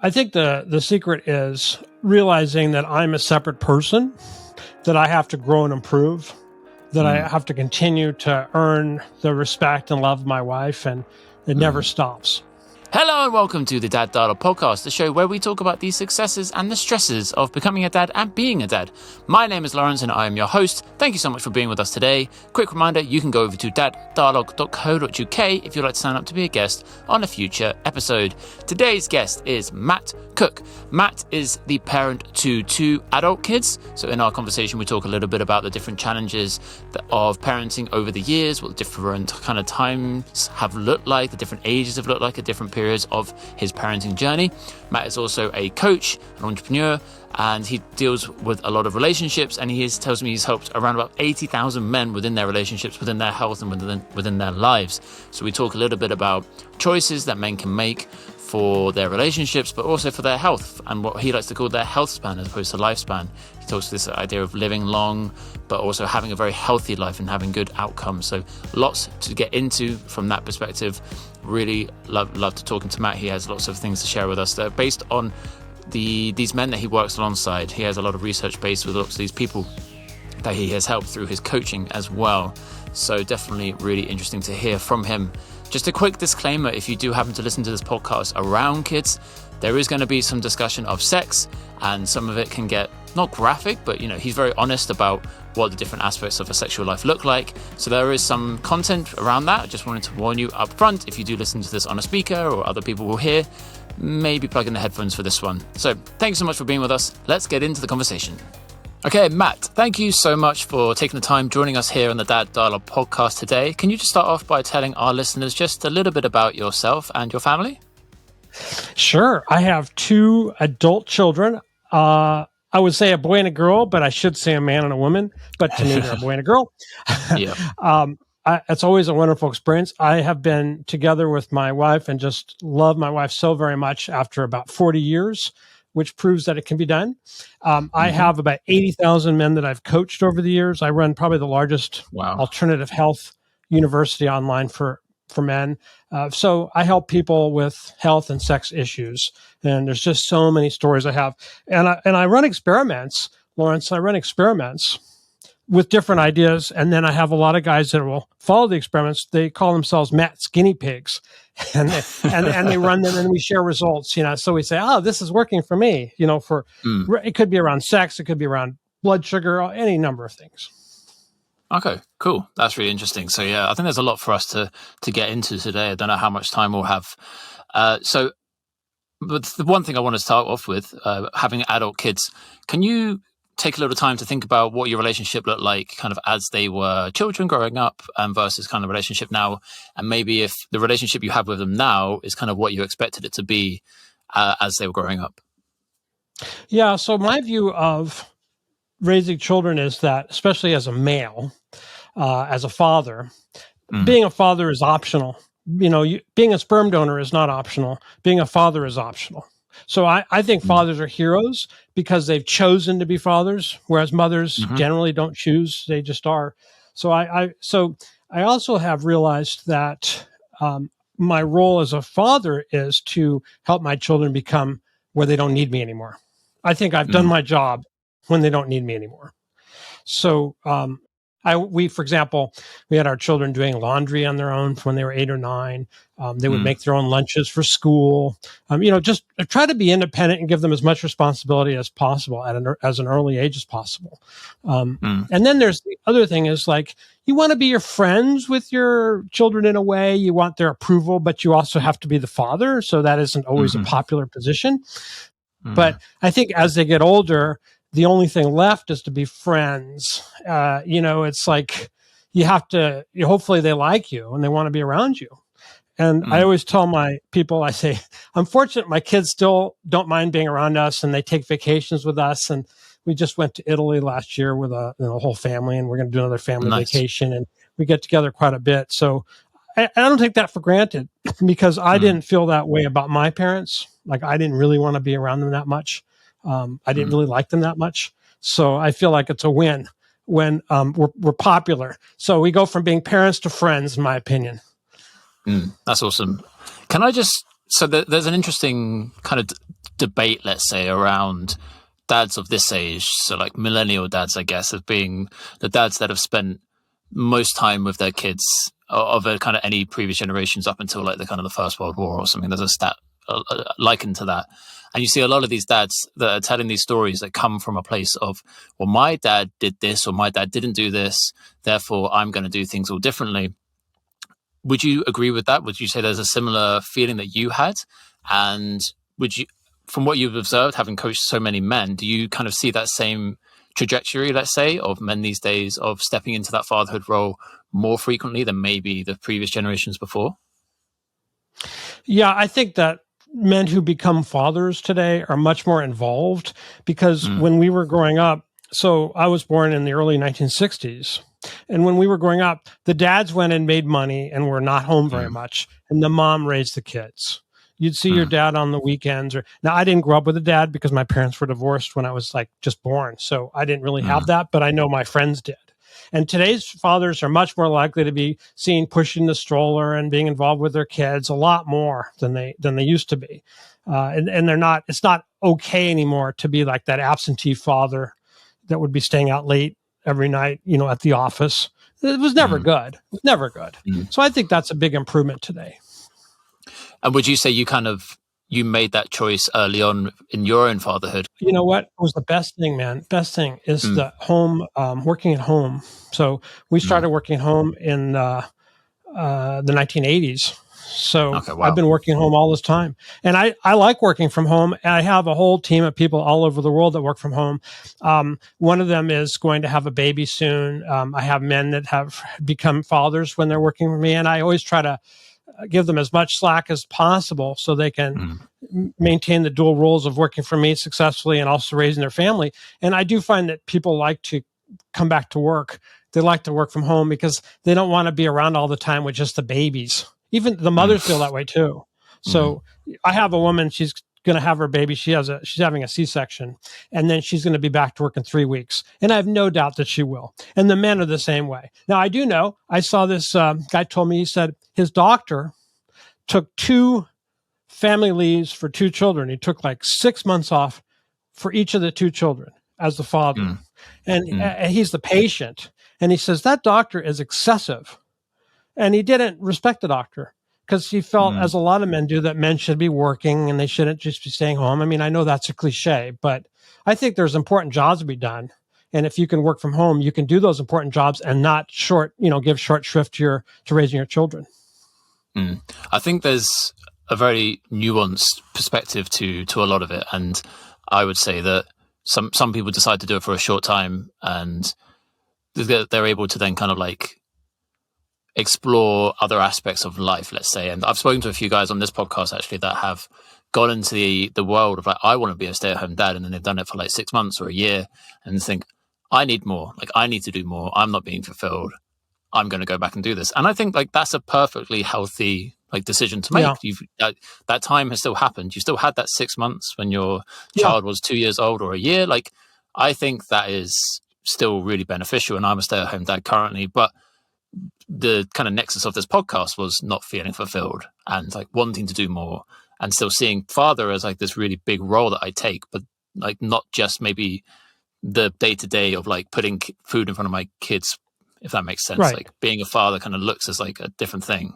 I think the secret is realizing that I'm a separate person, that I have to grow and improve, that I have to continue to earn the respect and love of my wife, and it never stops. Hello and welcome to the Dad Dialogue Podcast, the show where we talk about the successes and the stresses of becoming a dad and being a dad. My name is Lawrence and I am your host. Thank you so much for being with us today. Quick reminder, you can go over to daddialogue.co.uk if you'd like to sign up to be a guest on a future episode. Today's guest is Matt Cook. Matt is the parent to two adult kids. So in our conversation, we talk a little bit about the different challenges of parenting over the years, what different kind of times have looked like, the different ages have looked like at different periods of his parenting journey. Matt is also a coach, an entrepreneur, and he deals with a lot of relationships, and tells me he's helped around about 80,000 men within their relationships, within their health, and within their lives. So we talk a little bit about choices that men can make for their relationships, but also for their health and what he likes to call their health span as opposed to lifespan. He talks this idea of living long, but also having a very healthy life and having good outcomes. So lots to get into from that perspective. Really love to talking to Matt. He has lots of things to share with us that are based on these men that he works alongside. He has a lot of research based with lots of these people that he has helped through his coaching as well. So definitely really interesting to hear from him. Just a quick disclaimer, if you do happen to listen to this podcast around kids, there is going to be some discussion of sex, and some of it can get not graphic, but he's very honest about what the different aspects of a sexual life look like. So there is some content around that. I just wanted to warn you up front, if you do listen to this on a speaker or other people will hear, maybe plug in the headphones for this one. So thanks so much for being with us. Let's get into the conversation. Okay, Matt, thank you so much for taking the time joining us here on the Dad Dialogue Podcast today. Can you just start off by telling our listeners just a little bit about yourself and your family? Sure. I have two adult children. I would say a boy and a girl, but I should say a man and a woman. But to me, they're a boy and a girl. Yeah. It's always a wonderful experience. I have been together with my wife and just love my wife so very much after about 40 years, which proves that it can be done. I have about 80,000 men that I've coached over the years. I run probably the largest alternative health university online for men. So I help people with health and sex issues. And there's just so many stories I have. And I run experiments, Lawrence. I run experiments with different ideas. And then I have a lot of guys that will follow the experiments. They call themselves Matt's guinea pigs. And they run them and we share results, So we say, this is working for me, it could be around sex. It could be around blood sugar, any number of things. Okay, cool. That's really interesting. So yeah, I think there's a lot for us to get into today. I don't know how much time we'll have. But the one thing I want to start off with, having adult kids, can you take a little time to think about what your relationship looked like kind of as they were children growing up versus kind of relationship now? And maybe if the relationship you have with them now is kind of what you expected it to be as they were growing up. Yeah. So my view of raising children is that, especially as a male, as a father, being a father is optional. Being a sperm donor is not optional. Being a father is optional. So I think fathers are heroes because they've chosen to be fathers, whereas mothers generally don't choose; they just are. So I also have realized that my role as a father is to help my children become where they don't need me anymore. I think I've done my job when they don't need me anymore. So for example, we had our children doing laundry on their own when they were 8 or 9. They would make their own lunches for school. Just try to be independent and give them as much responsibility as possible as an early age as possible. And then there's the other thing is like, you want to be your friends with your children in a way. You want their approval, but you also have to be the father. So that isn't always a popular position. But I think as they get older, the only thing left is to be friends. It's like you have to, hopefully they like you and they want to be around you. And I always tell my people, I say, I'm fortunate my kids still don't mind being around us and they take vacations with us. And we just went to Italy last year with a whole family, and we're going to do another family vacation, and we get together quite a bit. So I don't take that for granted because I didn't feel that way about my parents. Like I didn't really want to be around them that much. I didn't really like them that much. So I feel like it's a win when we're popular. So we go from being parents to friends, in my opinion. That's awesome. Can I just, so there's an interesting kind of debate, let's say, around dads of this age, so like millennial dads, I guess, as being the dads that have spent most time with their kids of a kind of any previous generations up until like the kind of the First World War or something. There's a stat likened to that. And you see a lot of these dads that are telling these stories that come from a place of, well, my dad did this or my dad didn't do this, therefore I'm going to do things all differently. Would you agree with that? Would you say there's a similar feeling that you had? And would you, from what you've observed, having coached so many men, do you kind of see that same trajectory, let's say, of men these days of stepping into that fatherhood role more frequently than maybe the previous generations before? Yeah, I think that men who become fathers today are much more involved because when we were growing up, so I was born in the early 1960s. And when we were growing up, the dads went and made money and were not home very much. And the mom raised the kids. You'd see your dad on the weekends. Now, I didn't grow up with a dad because my parents were divorced when I was like just born. So I didn't really have that, but I know my friends did. And today's fathers are much more likely to be seen pushing the stroller and being involved with their kids a lot more than they used to be. And they're not, it's not okay anymore to be like that absentee father that would be staying out late every night, at the office. It was never good. It was never good. So I think that's a big improvement today. And would you say you made that choice early on in your own fatherhood? You know what was the best thing, man? Best thing is the home, working at home. So we started working at home in the 1980s. So Okay, wow. I've been working at home all this time. And I like working from home. And I have a whole team of people all over the world that work from home. One of them is going to have a baby soon. I have men that have become fathers when they're working with me. And I always try to give them as much slack as possible so they can maintain the dual roles of working for me successfully and also raising their family. And I do find that people like to come back to work. They like to work from home because they don't want to be around all the time with just the babies. Even the mothers feel that way too. So I have a woman, she's going to have her baby. She's having a C-section, and then she's going to be back to work in 3 weeks. And I have no doubt that she will. And the men are the same way. Now, I do know, I saw this guy told me, he said his doctor took 2 family leaves for 2 children. He took like 6 months off for each of the 2 children as the father. And he's the patient. And he says that doctor is excessive. And he didn't respect the doctor because he felt, as a lot of men do, that men should be working and they shouldn't just be staying home. I mean, I know that's a cliche, but I think there's important jobs to be done. And if you can work from home, you can do those important jobs and not give short shrift to raising your children. I think there's a very nuanced perspective to a lot of it. And I would say that some people decide to do it for a short time and they're able to then kind of like explore other aspects of life, let's say. And I've spoken to a few guys on this podcast actually that have gone into the world of like, I want to be a stay-at-home dad, and then they've done it for like 6 months or a year and think, I need more, like I need to do more, I'm not being fulfilled, I'm going to go back and do this. And I think like that's a perfectly healthy like decision to make. That time has still happened. You still had that 6 months when your child was 2 years old or a year. Like I think that is still really beneficial, and I'm a stay-at-home dad currently, but the kind of nexus of this podcast was not feeling fulfilled and like wanting to do more and still seeing father as like this really big role that I take, but like not just maybe the day-to-day of like putting food in front of my kids, if that makes sense. Right. Like being a father kind of looks as like a different thing.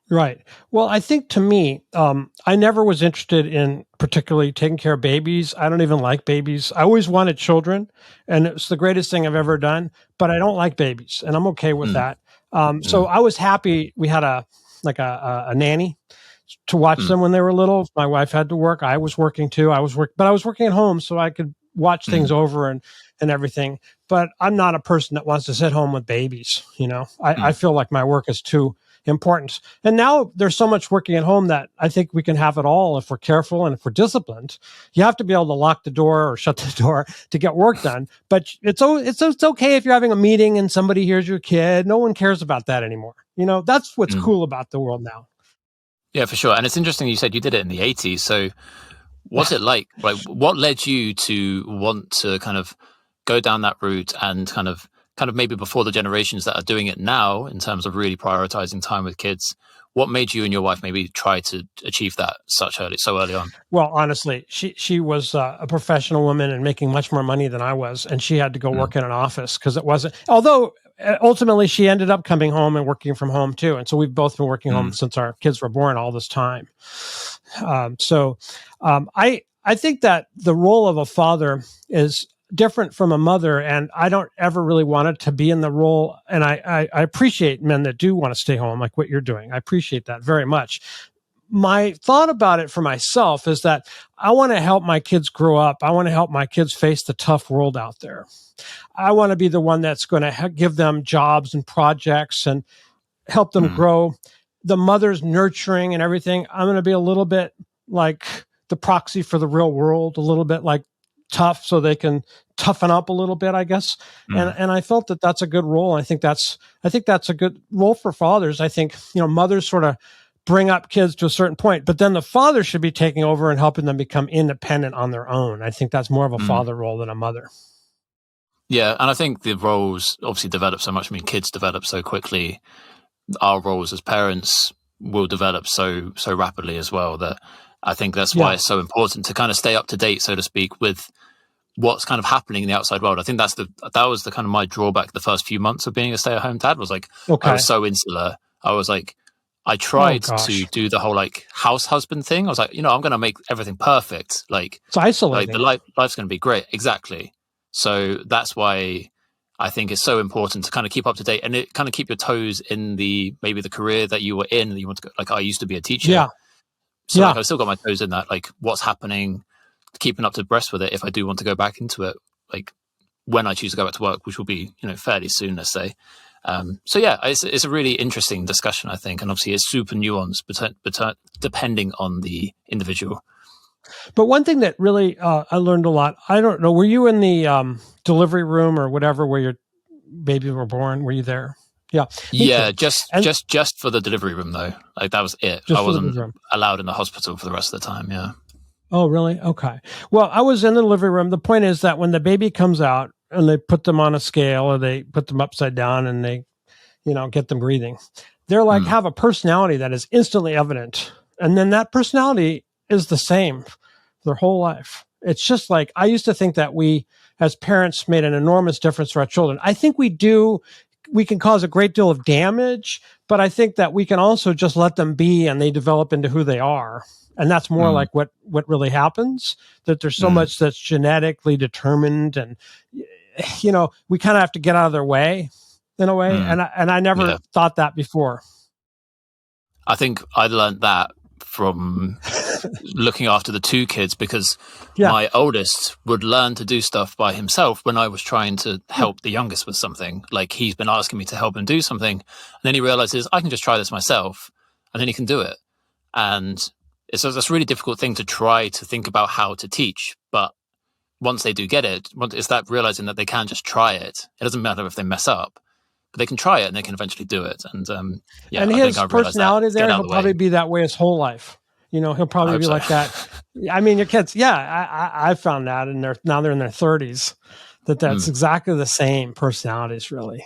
Right. Well, I think to me, I never was interested in particularly taking care of babies. I don't even like babies. I always wanted children, and it's the greatest thing I've ever done, but I don't like babies, and I'm okay with that. So I was happy we had a nanny to watch them when they were little. My wife had to work. I was working too. But I was working at home so I could watch things over and everything. But I'm not a person that wants to sit home with babies. I feel like my work is too important. And now there's so much working at home that I think we can have it all if we're careful and if we're disciplined. You have to be able to lock the door or shut the door to get work done. But it's okay if you're having a meeting and somebody hears your kid. No one cares about that anymore. That's what's cool about the world now. Yeah, for sure. And it's interesting you said you did it in the 80s. So what's it like? Like, what led you to want to kind of go down that route and kind of maybe before the generations that are doing it now in terms of really prioritizing time with kids? what made you and your wife maybe try to achieve that so early on? Well, honestly, she was a professional woman and making much more money than I was, and she had to go work in an office because it wasn't. Although ultimately she ended up coming home and working from home too, and so we've both been working home since our kids were born all this time. I think that the role of a father is different from a mother, and I don't ever really want it to be in the role. And I appreciate men that do want to stay home, like what you're doing. I appreciate that very much. My thought about it for myself is that I want to help my kids grow up. I want to help my kids face the tough world out there. I want to be the one that's going to give them jobs and projects and help them grow. The mother's nurturing and everything. I'm going to be a little bit like the proxy for the real world, a little bit like tough so they can toughen up a little bit, I guess. And I felt that that's a good role. I think that's a good role for fathers. I think, mothers sort of bring up kids to a certain point, but then the father should be taking over and helping them become independent on their own. I think that's more of a father role than a mother. Yeah. And I think the roles obviously develop so much. I mean, kids develop so quickly. Our roles as parents will develop so rapidly as well, that I think that's why it's so important to kind of stay up to date, so to speak, with what's kind of happening in the outside world. I think that was the kind of my drawback the first few months of being a stay-at-home dad, was like, I was so insular. I was like, I tried to do the whole like house husband thing. I was like, I'm going to make everything perfect. Like, it's isolating. Like life's going to be great. Exactly. So that's why I think it's so important to kind of keep up to date and it kind of keep your toes in maybe the career that you were in. That you want to go. Like, I used to be a teacher. Yeah. So like, I've still got my toes in that, like what's happening, keeping up to breast with it. If I do want to go back into it, like when I choose to go back to work, which will be, fairly soon, let's say. So yeah, it's a really interesting discussion, I think. And obviously it's super nuanced, but depending on the individual. But one thing that really I learned a lot, I don't know, were you in the delivery room or whatever where your baby were born? Were you there? Yeah. Yeah, just for the delivery room though. Like that was it. I wasn't allowed in the hospital for the rest of the time. Yeah. Oh, really? Okay. Well, I was in the delivery room. The point is that when the baby comes out and they put them on a scale or they put them upside down and they, get them breathing, they're like have a personality that is instantly evident. And then that personality is the same their whole life. It's just like, I used to think that we as parents made an enormous difference for our children. I think we do. We can cause a great deal of damage, but I think that we can also just let them be and they develop into who they are. And that's more like what really happens, that there's so much that's genetically determined and, we kind of have to get out of their way in a way. And I never thought that before. I think I learned that from looking after the two kids, because my oldest would learn to do stuff by himself when I was trying to help the youngest with something. Like, he's been asking me to help him do something, and then he realizes I can just try this myself, and then he can do it. And it's a really difficult thing to try to think about how to teach. But once they do get it, it's that realizing that they can just try it. It doesn't matter if they mess up, but they can try it and they can eventually do it. And and his personality there, he'll probably be that way his whole life. He'll probably be like that. I mean, your kids, I found that, and now they're in their 30s, that's exactly the same personalities, really.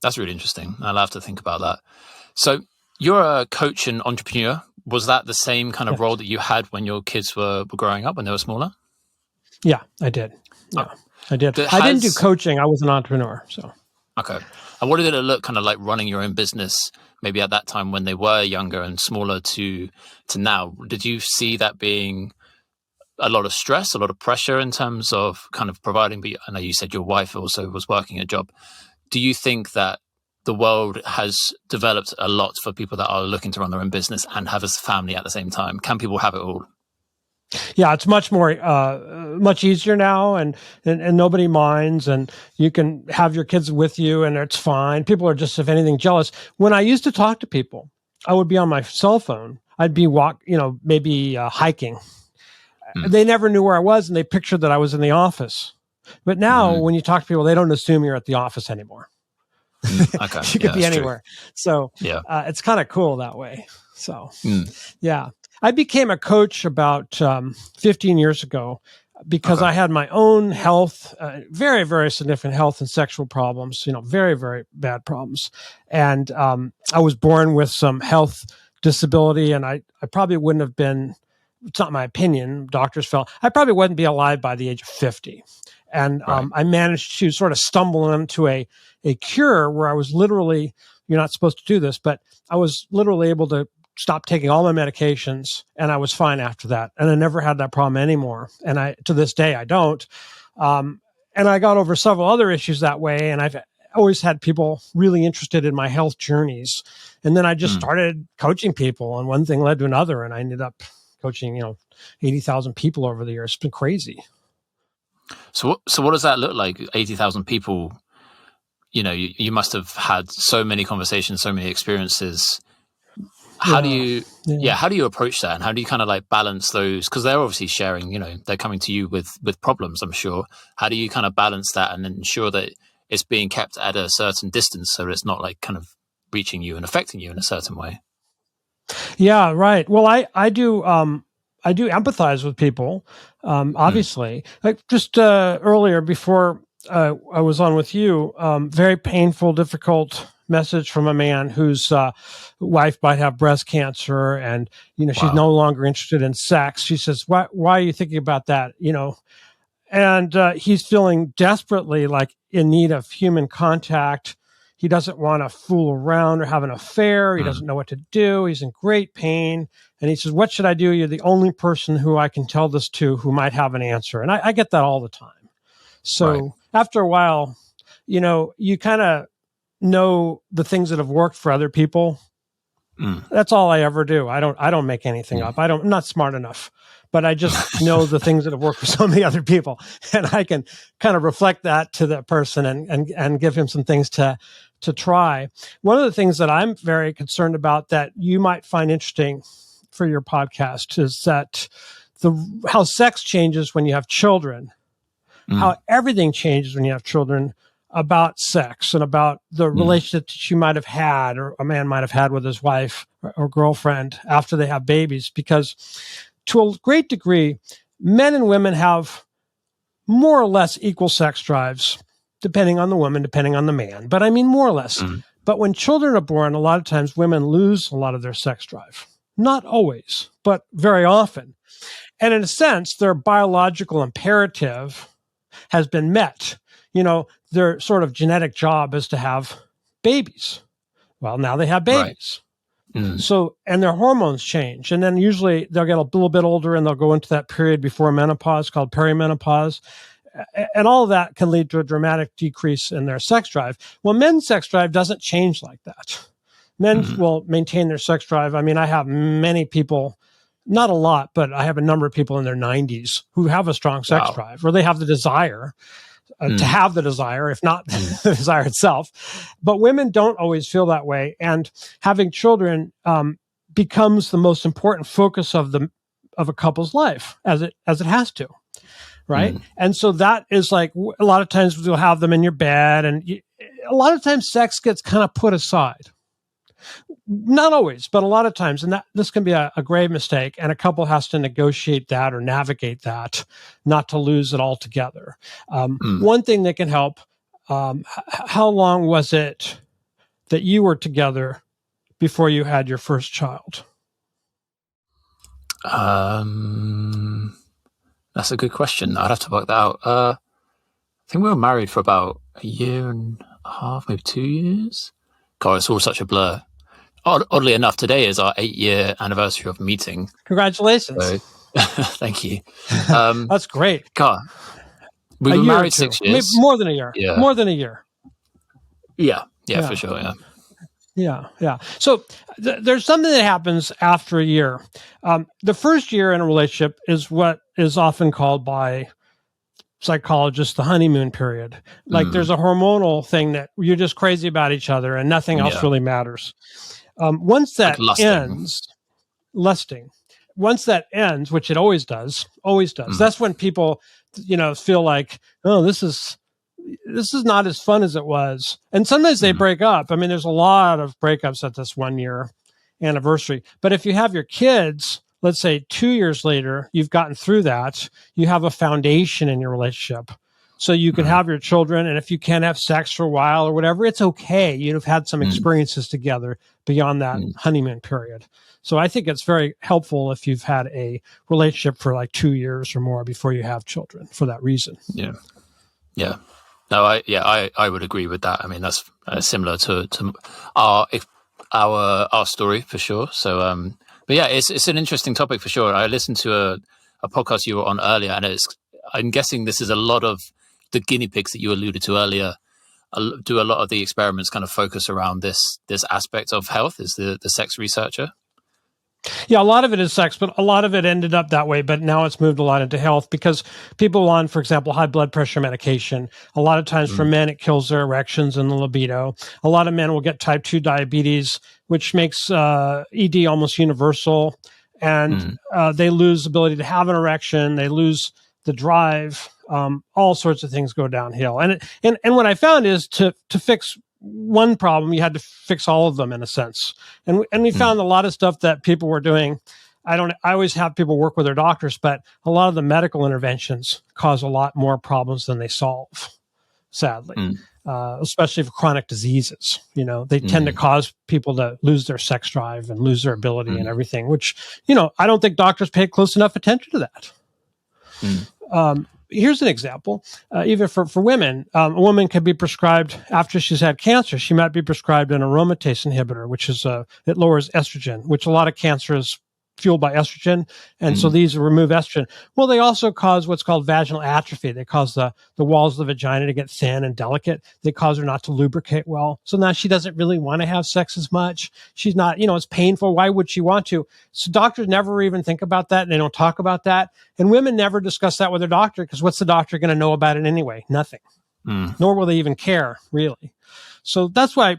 That's really interesting. I'll have to think about that. So you're a coach and entrepreneur. Was that the same kind of role that you had when your kids were growing up, when they were smaller? Yeah, I did. Yeah, I did. I didn't do coaching. I was an entrepreneur. So. Okay. And what did it look kind of like running your own business, maybe at that time when they were younger and smaller to now? Did you see that being a lot of stress, a lot of pressure in terms of kind of providing? But I know you said your wife also was working a job. Do you think that the world has developed a lot for people that are looking to run their own business and have a family at the same time? Can people have it all? Yeah, it's much more, much easier now, and nobody minds, and you can have your kids with you, and it's fine. People are just, if anything, jealous. When I used to talk to people, I would be on my cell phone. I'd be maybe hiking. They never knew where I was, and they pictured that I was in the office. But now, when you talk to people, they don't assume you're at the office anymore. Okay. You could be anywhere. True. So it's kind of cool that way. So, I became a coach about 15 years ago. because I had my own health, very, very significant health and sexual problems, very, very bad problems. And I was born with some health disability, and I probably wouldn't have been, it's not my opinion, doctors felt, I probably wouldn't be alive by the age of 50. And I managed to sort of stumble into a cure where I was literally, you're not supposed to do this, but I was literally able to stop taking all my medications, and I was fine after that. And I never had that problem anymore. And to this day, I don't. And I got over several other issues that way. And I've always had people really interested in my health journeys. And then I just started coaching people, and one thing led to another. And I ended up coaching, 80,000 people over the years. It's been crazy. So what does that look like? 80,000 people, you must have had so many conversations, so many experiences. How do you approach that, and how do you kind of like balance those? Because they're obviously sharing, they're coming to you with problems, I'm sure. How do you kind of balance that and ensure that it's being kept at a certain distance so it's not like kind of reaching you and affecting you in a certain way? Yeah, right. Well, I do empathize with people, obviously. Like just earlier, before I was on with you, very painful, difficult message from a man whose wife might have breast cancer, and she's no longer interested in sex. She says, "Why are you thinking about that?" And he's feeling desperately like in need of human contact. He doesn't want to fool around or have an affair. He doesn't know what to do. He's in great pain. And he says, "What should I do? You're the only person who I can tell this to who might have an answer." And I get that all the time. So after a while, you kind of know the things that have worked for other people. That's all I ever do. I don't make anything up. I'm not smart enough, but I just know the things that have worked for so many other people. And I can kind of reflect that to that person and give him some things to try. One of the things that I'm very concerned about that you might find interesting for your podcast is that how sex changes when you have children, how everything changes when you have children about sex and about the relationship that you might have had or a man might have had with his wife or girlfriend after they have babies. Because to a great degree, men and women have more or less equal sex drives, depending on the woman, depending on the man. But I mean, more or less. But when children are born, a lot of times women lose a lot of their sex drive. Not always, but very often. And in a sense, their biological imperative has been met. Their sort of genetic job is to have babies. Well, now they have babies. So, and their hormones change. And then usually they'll get a little bit older and they'll go into that period before menopause called perimenopause. And all of that can lead to a dramatic decrease in their sex drive. Well, men's sex drive doesn't change like that. Men will maintain their sex drive. I mean, I have many people, not a lot, but I have a number of people in their 90s who have a strong sex drive, or they have the desire to have the desire, if not the desire itself. But women don't always feel that way. And having children becomes the most important focus of a couple's life, as it has to. Right. And so that is like, a lot of times you'll have them in your bed, and a lot of times sex gets kind of put aside. Not always, but a lot of times. And this can be a grave mistake. And a couple has to negotiate that or navigate that, not to lose it altogether. One thing that can help, how long was it that you were together before you had your first child? That's a good question. I'd have to work that out. I think we were married for about a year and a half, maybe 2 years. God, it's all such a blur. Oddly enough, today is our 8-year anniversary of meeting. Congratulations. So, thank you. That's great. God, we were married 6 years. Maybe more than a year. Yeah. More than a year. Yeah, for sure, Yeah. So there's something that happens after a year. The first year in a relationship is what is often called by psychologists the honeymoon period. Like there's a hormonal thing that you're just crazy about each other and nothing else really matters. Once that ends, lusting. Once that ends, which it always does. That's when people, feel like, oh, this is not as fun as it was. And sometimes they break up. I mean, there's a lot of breakups at this 1 year anniversary. But if you have your kids, let's say 2 years later, you've gotten through that, you have a foundation in your relationship. So you can have your children, and if you can't have sex for a while or whatever, it's okay. You've had some experiences together beyond that honeymoon period. So I think it's very helpful if you've had a relationship for like 2 years or more before you have children for that reason. Yeah. Yeah. No, I would agree with that. I mean, that's similar to our story for sure. So, but yeah, it's an interesting topic for sure. I listened to a podcast you were on earlier, and I'm guessing this is a lot of the guinea pigs that you alluded to earlier. Do a lot of the experiments kind of focus around this aspect of health? Is the sex researcher? Yeah, a lot of it is sex, but a lot of it ended up that way. But now it's moved a lot into health because people on, for example, high blood pressure medication, a lot of times for men, it kills their erections and the libido. A lot of men will get type 2 diabetes, which makes ED almost universal. And they lose the ability to have an erection. They lose the drive. All sorts of things go downhill. And what I found is to fix one problem, you had to fix all of them in a sense. And we found a lot of stuff that people were doing. I always have people work with their doctors, but a lot of the medical interventions cause a lot more problems than they solve, sadly. Especially for chronic diseases. They tend to cause people to lose their sex drive and lose their ability and everything, which, I don't think doctors pay close enough attention to that. Here's an example. Even for women, a woman could be prescribed after she's had cancer. She might be prescribed an aromatase inhibitor, which is it lowers estrogen, which a lot of cancer is fueled by estrogen. And so these remove estrogen. Well, they also cause what's called vaginal atrophy. They cause the walls of the vagina to get thin and delicate. They cause her not to lubricate well. So now she doesn't really want to have sex as much. She's not, it's painful. Why would she want to? So doctors never even think about that. And they don't talk about that. And women never discuss that with their doctor because what's the doctor going to know about it anyway? Nothing. Nor will they even care, really. So that's why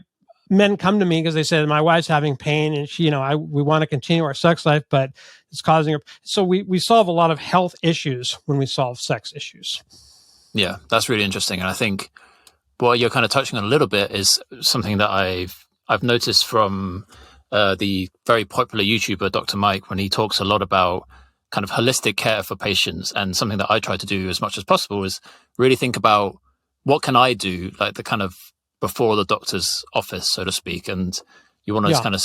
men come to me because they say my wife's having pain and she, we want to continue our sex life, but it's causing her. So we solve a lot of health issues when we solve sex issues. Yeah, that's really interesting. And I think what you're kind of touching on a little bit is something that I've noticed from the very popular YouTuber, Dr. Mike, when he talks a lot about kind of holistic care for patients. And something that I try to do as much as possible is really think about what can I do, like the kind of before the doctor's office, so to speak, and you want to kind of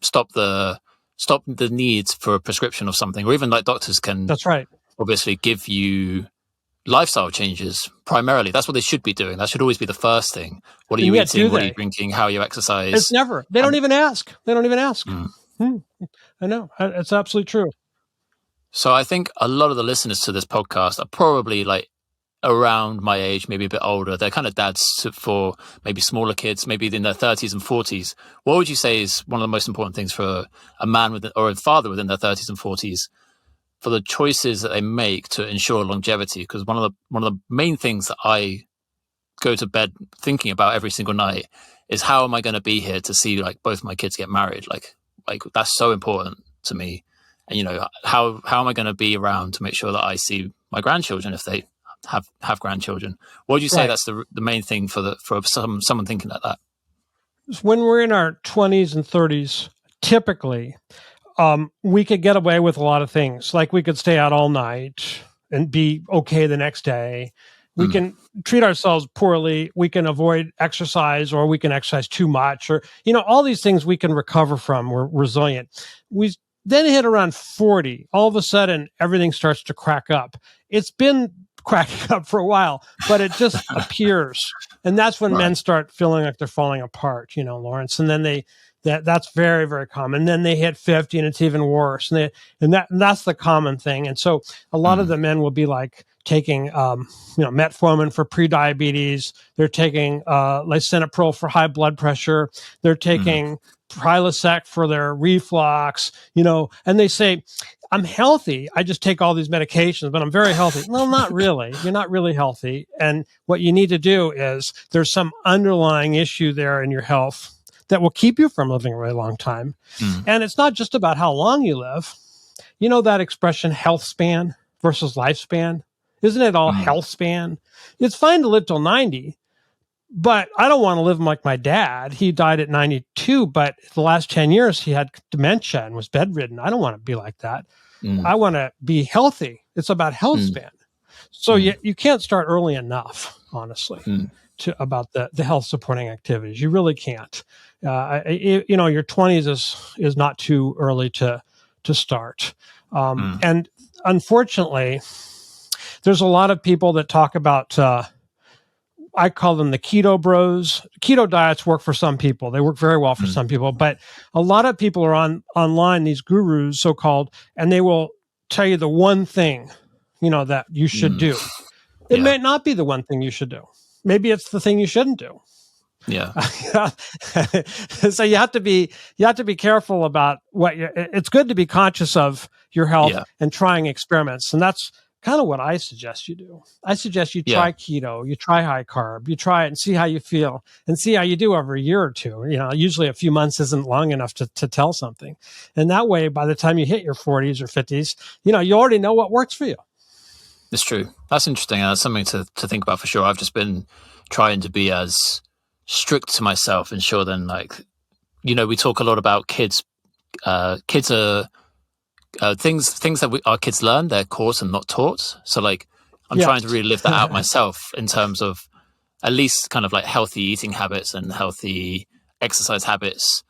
stop the needs for a prescription of something, or even like doctors can. That's right. Obviously, give you lifestyle changes. Primarily, that's what they should be doing. That should always be the first thing. What are you eating? What are you drinking? How you exercise? It's never. They don't even ask. They don't even ask. I know. It's absolutely true. So I think a lot of the listeners to this podcast are probably like around my age, maybe a bit older. They're kind of dads for maybe smaller kids, maybe in their 30s and 40s. What would you say is one of the most important things for a man or a father within their 30s and 40s for the choices that they make to ensure longevity? Because one of the main things that I go to bed thinking about every single night is how am I going to be here to see like both my kids get married? Like that's so important to me. And how am I going to be around to make sure that I see my grandchildren if they have grandchildren? What would you say that's the main thing for someone thinking like that? When we're in our 20s and 30s, typically, we could get away with a lot of things. Like we could stay out all night and be okay the next day. We can treat ourselves poorly. We can avoid exercise, or we can exercise too much, or all these things we can recover from. We're resilient. We then hit around 40. All of a sudden, everything starts to crack up. It's been cracking up for a while, but it just appears. And that's when men start feeling like they're falling apart, Lawrence. And then that's very, very common. And then they hit 50 and it's even worse. And that's the common thing. And so a lot of the men will be like taking, metformin for prediabetes. They're taking lisinopril for high blood pressure. They're taking Prilosec for their reflux, and they say, I'm healthy. I just take all these medications, but I'm very healthy. Well, not really. You're not really healthy. And what you need to do is there's some underlying issue there in your health that will keep you from living a really long time. And it's not just about how long you live. You know that expression, health span versus lifespan? Isn't it all health span? It's fine to live till 90, But I don't want to live like my dad. He died at 92, but the last 10 years he had dementia and was bedridden. I don't want to be like that. I want to be healthy. It's about health span. So you can't start early enough, honestly, about the health supporting activities. You really can't. Your 20s is not too early to start. And unfortunately, there's a lot of people that talk about, I call them the keto bros. Keto diets work for some people. They work very well for some people, but a lot of people are online, these gurus, so-called, and they will tell you the one thing, that you should do. It may not be the one thing you should do. Maybe it's the thing you shouldn't do. Yeah. So you have to be careful about it's good to be conscious of your health and trying experiments. And that's kind of what I suggest you do. I suggest you try keto, you try high carb, you try it and see how you feel and see how you do over a year or two. Usually a few months isn't long enough to tell something. And that way, by the time you hit your 40s or 50s, you already know what works for you. It's true. That's interesting. And that's something to think about for sure. I've just been trying to be as strict to myself, ensure then we talk a lot about kids. Kids are things that our kids learn, they're caught and not taught. So I'm trying to really live that out myself in terms of at least kind of like healthy eating habits and healthy exercise habits.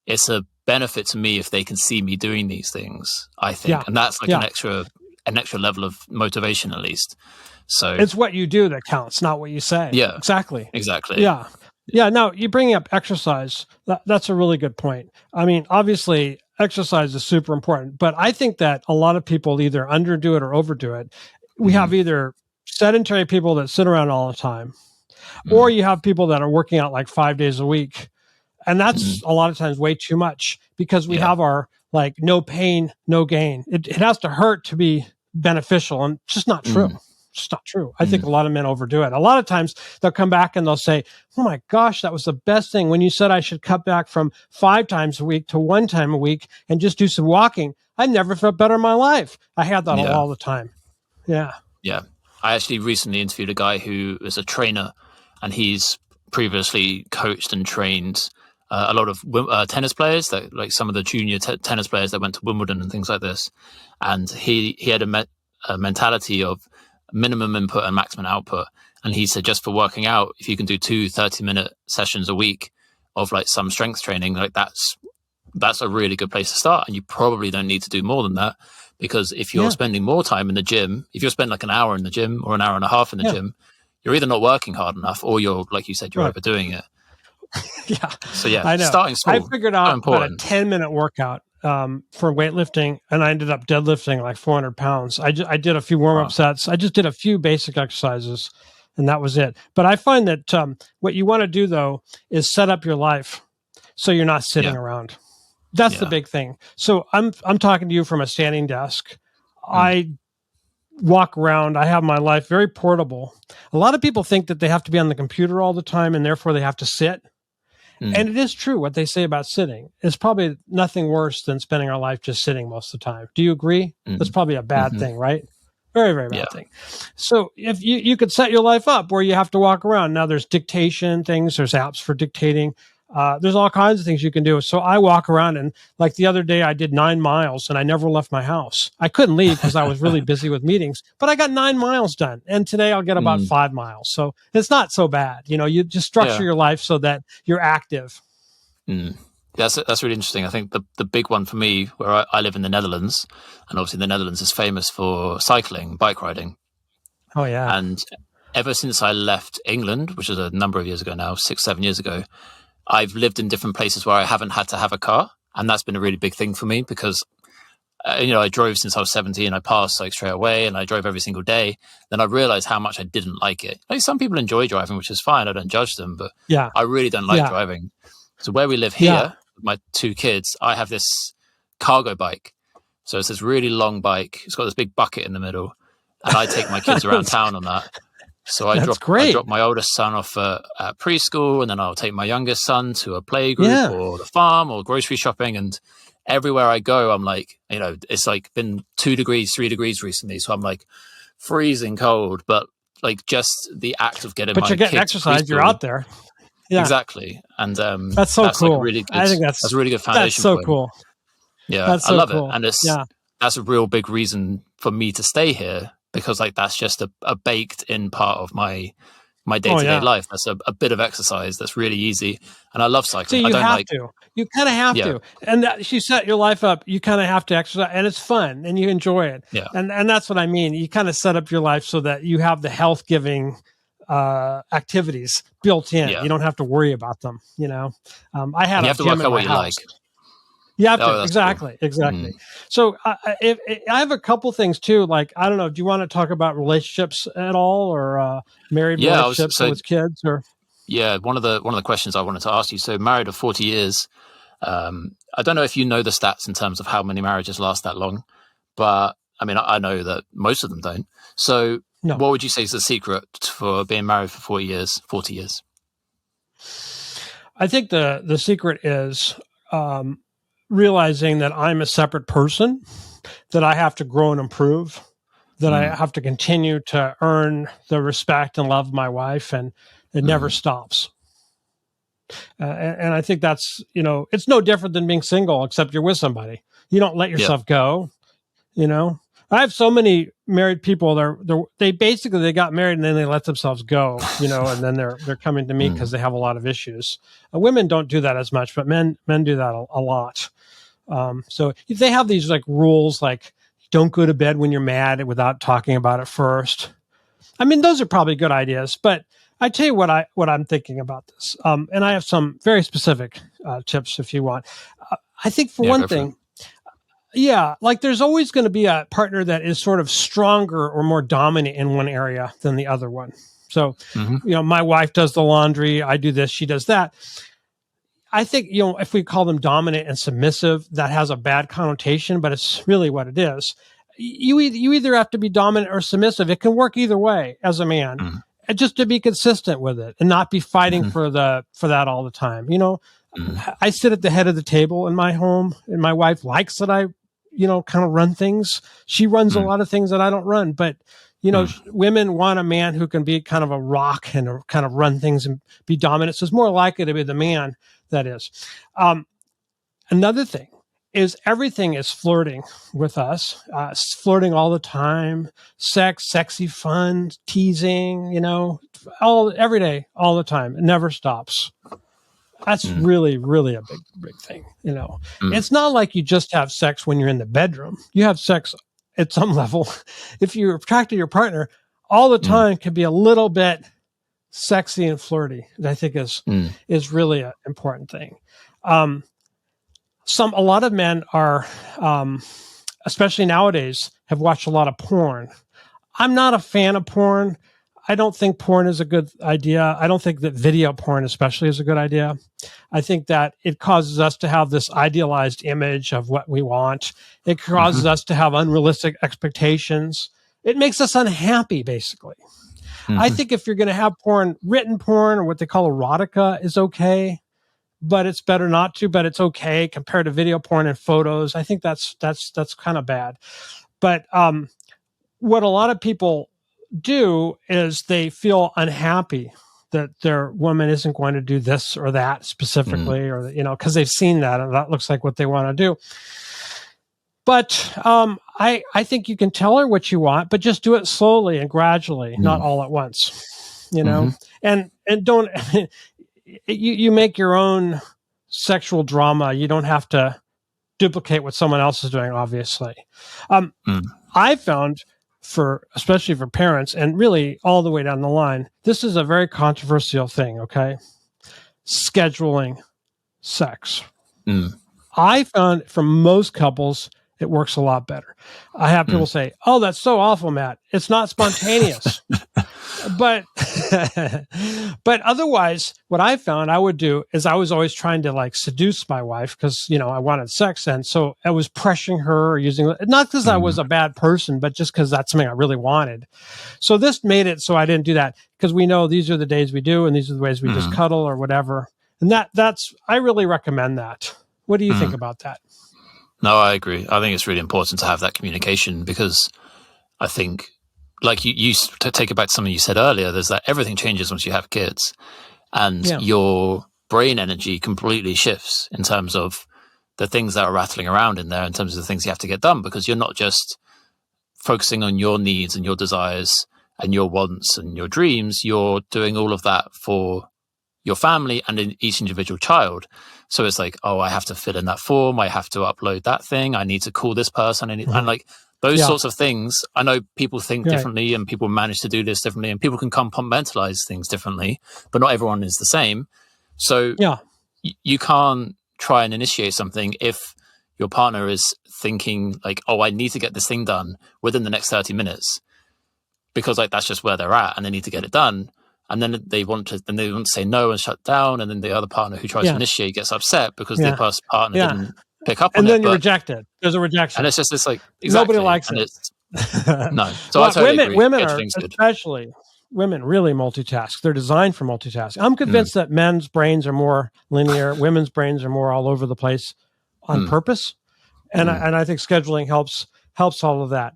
It's a benefit to me if they can see me doing these things, I think. And that's an extra level of motivation, at least. So it's what you do that counts, not what you say. Yeah, exactly. Yeah. No, you bring up exercise. That's a really good point. I mean, obviously exercise is super important, but I think that a lot of people either underdo it or overdo it. We have either sedentary people that sit around all the time, or you have people that are working out 5 days a week. And that's a lot of times way too much because we have our no pain, no gain. It has to hurt to be beneficial, and it's just not true. It's just not true. I think a lot of men overdo it. A lot of times they'll come back and they'll say, "Oh my gosh, that was the best thing. When you said I should cut back from 5 times a week to 1 time a week and just do some walking, I never felt better in my life." I had that all the time. Yeah. Yeah. I actually recently interviewed a guy who is a trainer, and he's previously coached and trained a lot of tennis players, that some of the junior tennis players that went to Wimbledon and things like this. And he had a mentality of minimum input and maximum output. And he said, just for working out, if you can do 2 30-minute sessions a week of some strength training, that's a really good place to start. And you probably don't need to do more than that, because if you're spending more time in the gym, if you spend an hour in the gym or an hour and a half in the gym, you're either not working hard enough, or you're, like you said, you're overdoing it. So I know. Starting small. I figured out about a 10-minute workout for weightlifting, and I ended up deadlifting 400 pounds. I did a few warm-up sets. I just did a few basic exercises, and that was it. But I find that what you want to do, though, is set up your life so you're not sitting around. That's the big thing. So I'm talking to you from a standing desk. I walk around. I have my life very portable. A lot of people think that they have to be on the computer all the time, and therefore they have to sit. And it is true what they say about sitting. It's probably nothing worse than spending our life just sitting most of the time. Do you agree? That's probably a bad thing, right? Very, very bad thing. So if you could set your life up where you have to walk around. Now there's dictation things, there's apps for dictating. There's all kinds of things you can do. So I walk around, and the other day I did 9 miles and I never left my house. I couldn't leave because I was really busy with meetings, but I got 9 miles done. And today I'll get about 5 miles. So it's not so bad. You just structure your life so that you're active. That's really interesting. I think the big one for me, where I live in the Netherlands, and obviously the Netherlands is famous for cycling, bike riding. Oh yeah. And ever since I left England, which is a number of years ago now, 6-7 years ago, I've lived in different places where I haven't had to have a car. And that's been a really big thing for me, because, I drove since I was 17. I passed straight away, and I drove every single day. Then I realized how much I didn't like it. Some people enjoy driving, which is fine. I don't judge them, but I really don't like driving. So where we live here, with my 2 kids, I have this cargo bike. So it's this really long bike. It's got this big bucket in the middle, and I take my kids around town on that. So I drop my oldest son off at preschool, and then I'll take my youngest son to a playgroup or the farm or grocery shopping. And everywhere I go, I'm it's been 2 degrees, 3 degrees recently. So I'm freezing cold, but like just the act of getting But my you're getting kid to exercise. You're preschool. out there. Yeah, Exactly. And that's so that's cool. like a really good, I think that's a really good that's foundation so point. cool. Yeah, That's I so love it. cool. And Yeah. that's a real big reason for me to stay here, because like that's just a baked in part of my day-to-day life. That's a bit of exercise that's really easy. And I love cycling. So I don't have like, to. You kind of have yeah, to. And you set your life up. You kind of have to exercise, and it's fun, and you enjoy it. yeah, And that's what I mean. You kind of set up your life so that you have the health giving activities built in. yeah. You don't have to worry about them. I had And you a have to gym work in out my what you house. like. You have to. Oh, that's cool. Exactly. So I have a couple things too. Like, I don't know. Do you want to talk about relationships at all, or married Yeah, relationships with kids, or? Yeah, one of the questions I wanted to ask you. So married for 40 years. I don't know if you know the stats in terms of how many marriages last that long, but I mean, I know that most of them don't. So No. what would you say is the secret for being married for 40 years? I think the secret is realizing that I'm a separate person, that I have to grow and improve, that I have to continue to earn the respect and love of my wife, and it never stops. And I think that's, it's no different than being single, except you're with somebody. You don't let yourself go. I have so many married people. They basically got married and then they let themselves go. And then they're coming to me because they have a lot of issues. Women don't do that as much, but men do that a lot. So if they have these like rules, like don't go to bed when you're mad without talking about it first. I mean, those are probably good ideas, but I tell you what I'm thinking about this. And I have some very specific tips if you want. I think for one thing, like there's always going to be a partner that is sort of stronger or more dominant in one area than the other one. So, my wife does the laundry, I do this, she does that. I think, if we call them dominant and submissive, that has a bad connotation, but it's really what it is. You either have to be dominant or submissive. It can work either way as a man, and just to be consistent with it and not be fighting for that all the time. I sit at the head of the table in my home, and my wife likes that I, kind of run things. She runs a lot of things that I don't run, but women want a man who can be kind of a rock and kind of run things and be dominant. So it's more likely to be the man that is. Another thing is everything is flirting with us, flirting all the time, sex, sexy fun, teasing, every day, all the time. It never stops. That's really, really a big thing. It's not like you just have sex when you're in the bedroom. You have sex at some level. If you're attracted to your partner, all the time can be a little bit sexy and flirty. I think is really an important thing. A lot of men are, especially nowadays, have watched a lot of porn. I'm not a fan of porn. I don't think porn is a good idea. I don't think that video porn especially is a good idea. I think that it causes us to have this idealized image of what we want. It causes us to have unrealistic expectations. It makes us unhappy, basically. I think if you're going to have porn, written porn or what they call erotica is okay, but it's better not to, but it's okay compared to video porn and photos. I think that's kind of bad. But what a lot of people do is they feel unhappy that their woman isn't going to do this or that specifically, or because they've seen that and that looks like what they want to do. But I think you can tell her what you want, but just do it slowly and gradually, not all at once. And don't you make your own sexual drama. You don't have to duplicate what someone else is doing, obviously. I found, especially for parents and really all the way down the line, this is a very controversial thing, okay? Scheduling sex. I found for most couples, it works a lot better. I have people say, "Oh, that's so awful, Matt. It's not spontaneous." But otherwise, what I found I would do is I was always trying to like seduce my wife because, I wanted sex. And so I was pressuring her or using, not because I was a bad person, but just because that's something I really wanted. So this made it so I didn't do that because we know these are the days we do, and these are the ways we just cuddle or whatever. And I really recommend that. What do you think about that? No, I agree. I think it's really important to have that communication because I think like to take it back to something you said earlier, there's that everything changes once you have kids, and your brain energy completely shifts in terms of the things that are rattling around in there, in terms of the things you have to get done, because you're not just focusing on your needs and your desires and your wants and your dreams. You're doing all of that for your family and in each individual child. So it's like, oh, I have to fill in that form. I have to upload that thing. I need to call this person. And like those sorts of things. I know people think differently and people manage to do this differently and people can compartmentalize things differently, but not everyone is the same. So you can't try and initiate something if your partner is thinking like, oh, I need to get this thing done within the next 30 minutes because like that's just where they're at and they need to get it done. And then they want to say no and shut down. And then the other partner who tries to initiate gets upset because the first partner didn't pick up on it. And then you're rejected. There's a rejection. And it's just this like, nobody likes and it. No. So I totally agree. Women are, especially women, really multitask. They're designed for multitasking. I'm convinced that men's brains are more linear. Women's brains are more all over the place on purpose. And I think scheduling helps all of that.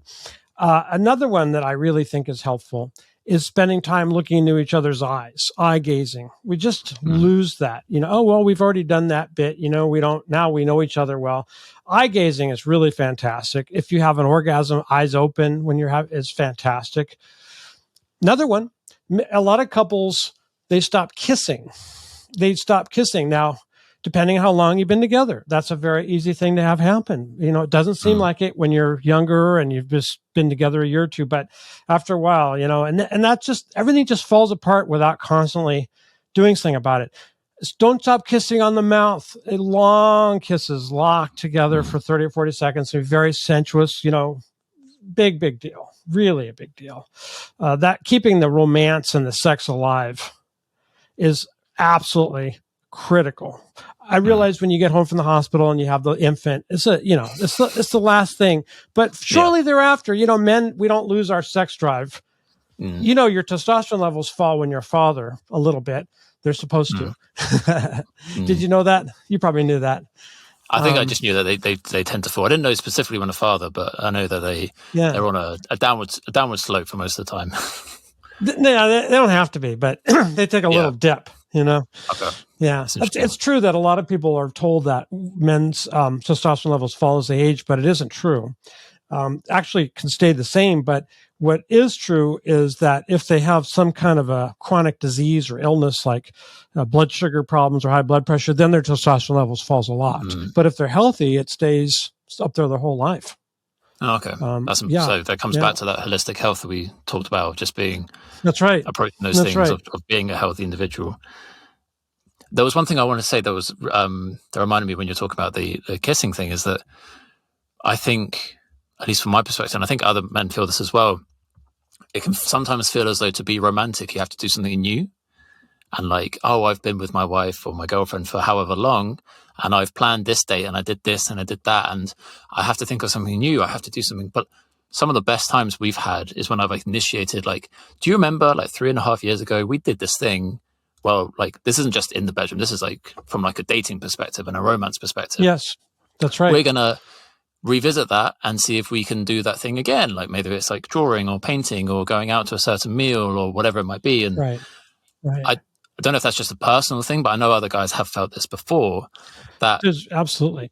Another one that I really think is helpful is spending time looking into each other's eyes, eye gazing. We just lose that. Oh, well, we've already done that bit. Now we know each other well. Eye gazing is really fantastic. If you have an orgasm, eyes open when is fantastic. Another one, a lot of couples, they stop kissing. Now, depending on how long you've been together, that's a very easy thing to have happen. It doesn't seem like it when you're younger and you've just been together a year or two, but after a while, and that just, everything just falls apart without constantly doing something about it. Don't stop kissing on the mouth. Long kisses locked together for 30 or 40 seconds. They're very sensuous, big deal. Really a big deal. That keeping the romance and the sex alive is absolutely critical. I realize when you get home from the hospital and you have the infant, it's the last thing. But shortly thereafter, men, we don't lose our sex drive. Your testosterone levels fall when you're a father a little bit. They're supposed to. Did you know that? You probably knew that. I think I just knew that they tend to fall. I didn't know specifically when a father, but I know that they're on a downward slope for most of the time. They don't have to be, but they take a little dip. Okay. Yeah, it's true that a lot of people are told that men's testosterone levels fall as they age, but it isn't true. Actually, can stay the same. But what is true is that if they have some kind of a chronic disease or illness like blood sugar problems or high blood pressure, then their testosterone levels falls a lot. But if they're healthy, it stays up there their whole life. Oh, okay. So that comes back to that holistic health that we talked about, just being approaching those things of being a healthy individual. There was one thing I want to say that was that reminded me when you're talking about the kissing thing, is that I think, at least from my perspective, and I think other men feel this as well, it can sometimes feel as though to be romantic, you have to do something new. And like, oh, I've been with my wife or my girlfriend for however long, and I've planned this date and I did this and I did that, and I have to think of something new. I have to do something. But some of the best times we've had is when I've initiated, like, do you remember 3.5 years ago, we did this thing? Well, this isn't just in the bedroom. This is from a dating perspective and a romance perspective. Yes, that's right. We're going to revisit that and see if we can do that thing again. Like maybe it's drawing or painting or going out to a certain meal or whatever it might be. And right. I don't know if that's just a personal thing, but I know other guys have felt this before. That absolutely.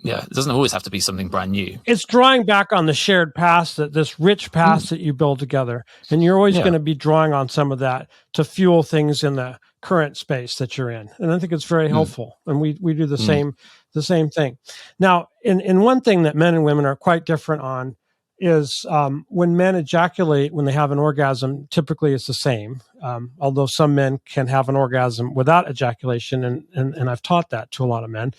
Yeah, it doesn't always have to be something brand new. It's drawing back on the shared past, this rich past that you build together. And you're always going to be drawing on some of that to fuel things in the current space that you're in. And I think it's very helpful. And we do the same thing. Now, in one thing that men and women are quite different on is when men ejaculate, when they have an orgasm, typically it's the same. Although some men can have an orgasm without ejaculation, and I've taught that to a lot of men.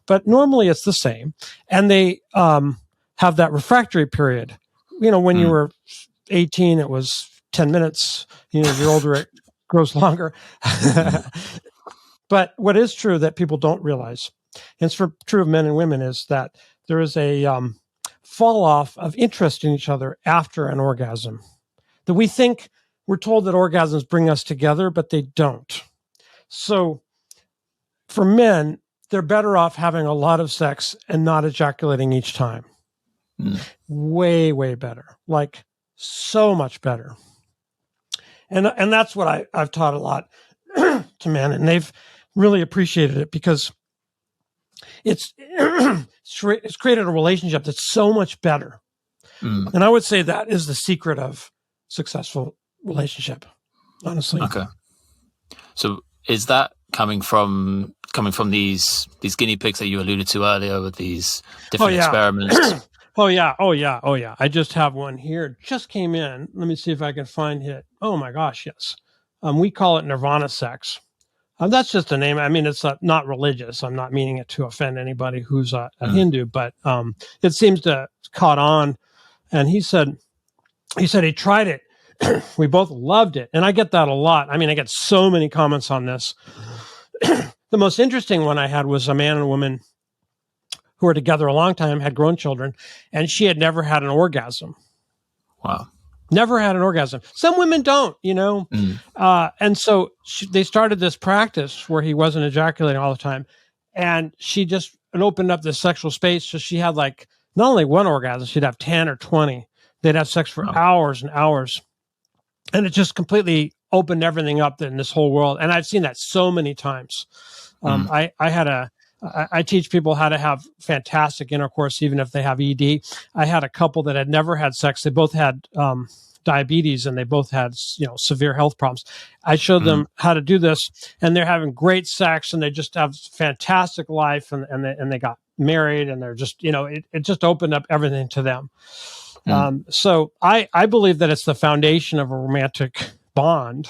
But normally it's the same. And they have that refractory period. When you were 18, it was 10 minutes. You're older, it grows longer. But what is true that people don't realize, and it's true of men and women, is that there is a fall off of interest in each other after an orgasm. That we're told that orgasms bring us together, but they don't. So for men, they're better off having a lot of sex and not ejaculating each time. Way, way better. so much better. And that's what I've taught a lot to men, and they've really appreciated it because it's created a relationship that's so much better. And I would say that is the secret of successful relationship, honestly. Okay. So is that coming from these guinea pigs that you alluded to earlier with these different experiments? Oh yeah. I just have one here. Just came in. Let me see if I can find it. Oh my gosh, yes. We call it Nirvana sex. That's just a name. I mean, it's not religious. I'm not meaning it to offend anybody who's a Hindu, but it seems to have caught on. And he said he tried it. We both loved it. And I get that a lot. I mean, I get so many comments on this. The most interesting one I had was a man and a woman who were together a long time, had grown children, and she had never had an orgasm. Wow. Never had an orgasm. Some women don't, and so they started this practice where he wasn't ejaculating all the time, and she just opened up this sexual space. So she had like not only one orgasm, she'd have 10 or 20. They'd have sex for hours and hours, and it just completely opened everything up in this whole world. And I've seen that so many times. I teach people how to have fantastic intercourse, even if they have ED. I had a couple that had never had sex. They both had diabetes, and they both had severe health problems. I showed them how to do this, and they're having great sex, and they just have fantastic life, and they got married, and they're just it just opened up everything to them. So I believe that it's the foundation of a romantic bond.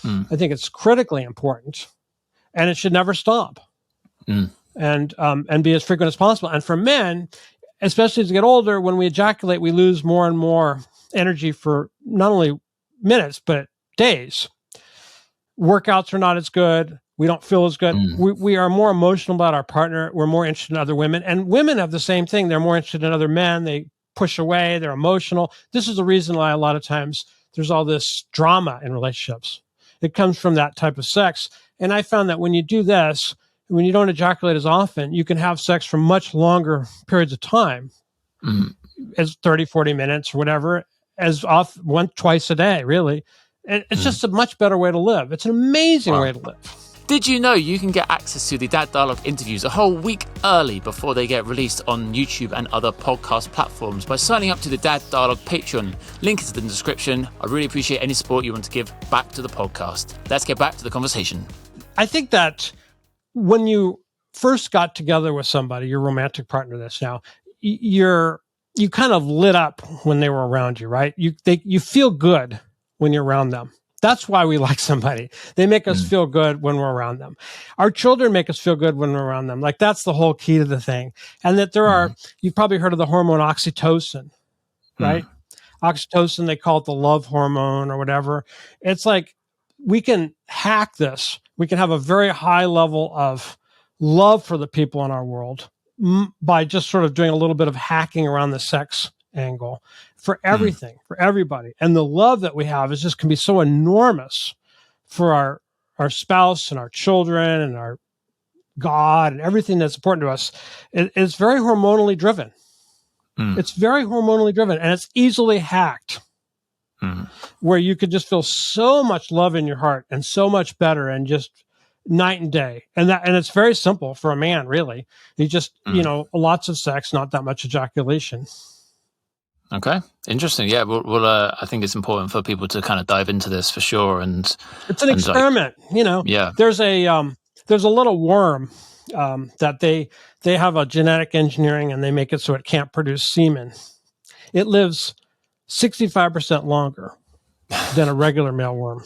I think it's critically important, and it should never stop. And be as frequent as possible. And for men, especially as we get older, when we ejaculate, we lose more and more energy for not only minutes, but days. Workouts are not as good. We don't feel as good. We are more emotional about our partner. We're more interested in other women. And women have the same thing. They're more interested in other men. They push away. They're emotional. This is the reason why a lot of times there's all this drama in relationships. It comes from that type of sex. And I found that when you do this, when you don't ejaculate as often, you can have sex for much longer periods of time, as 30, 40 minutes or whatever, as often, twice a day, really. It's just a much better way to live. It's an amazing way to live. Did you know you can get access to the Dad Dialogue interviews a whole week early before they get released on YouTube and other podcast platforms by signing up to the Dad Dialogue Patreon? Link is in the description. I really appreciate any support you want to give back to the podcast. Let's get back to the conversation. I think that when you first got together with somebody, your romantic partner, you kind of lit up when they were around you, right? You feel good when you're around them. That's why we like somebody. They make us feel good when we're around them. Our children make us feel good when we're around them. Like, that's the whole key to the thing. And that you've probably heard of the hormone oxytocin, right? Oxytocin, they call it the love hormone or whatever. It's like, we can hack this. We can have a very high level of love for the people in our world by just sort of doing a little bit of hacking around the sex angle for everything, for everybody. And the love that we have can be so enormous for our spouse and our children and our God and everything that's important to us. It's very hormonally driven. It's very hormonally driven, and it's easily hacked. Where you could just feel so much love in your heart and so much better, and just night and day. And it's very simple for a man, really. You just, lots of sex, not that much ejaculation. Okay. Interesting. Yeah. Well, I think it's important for people to kind of dive into this for sure. And it's an experiment, Yeah. There's a little worm, that they have a genetic engineering, and they make it so it can't produce semen. It lives 65% longer than a regular male worm.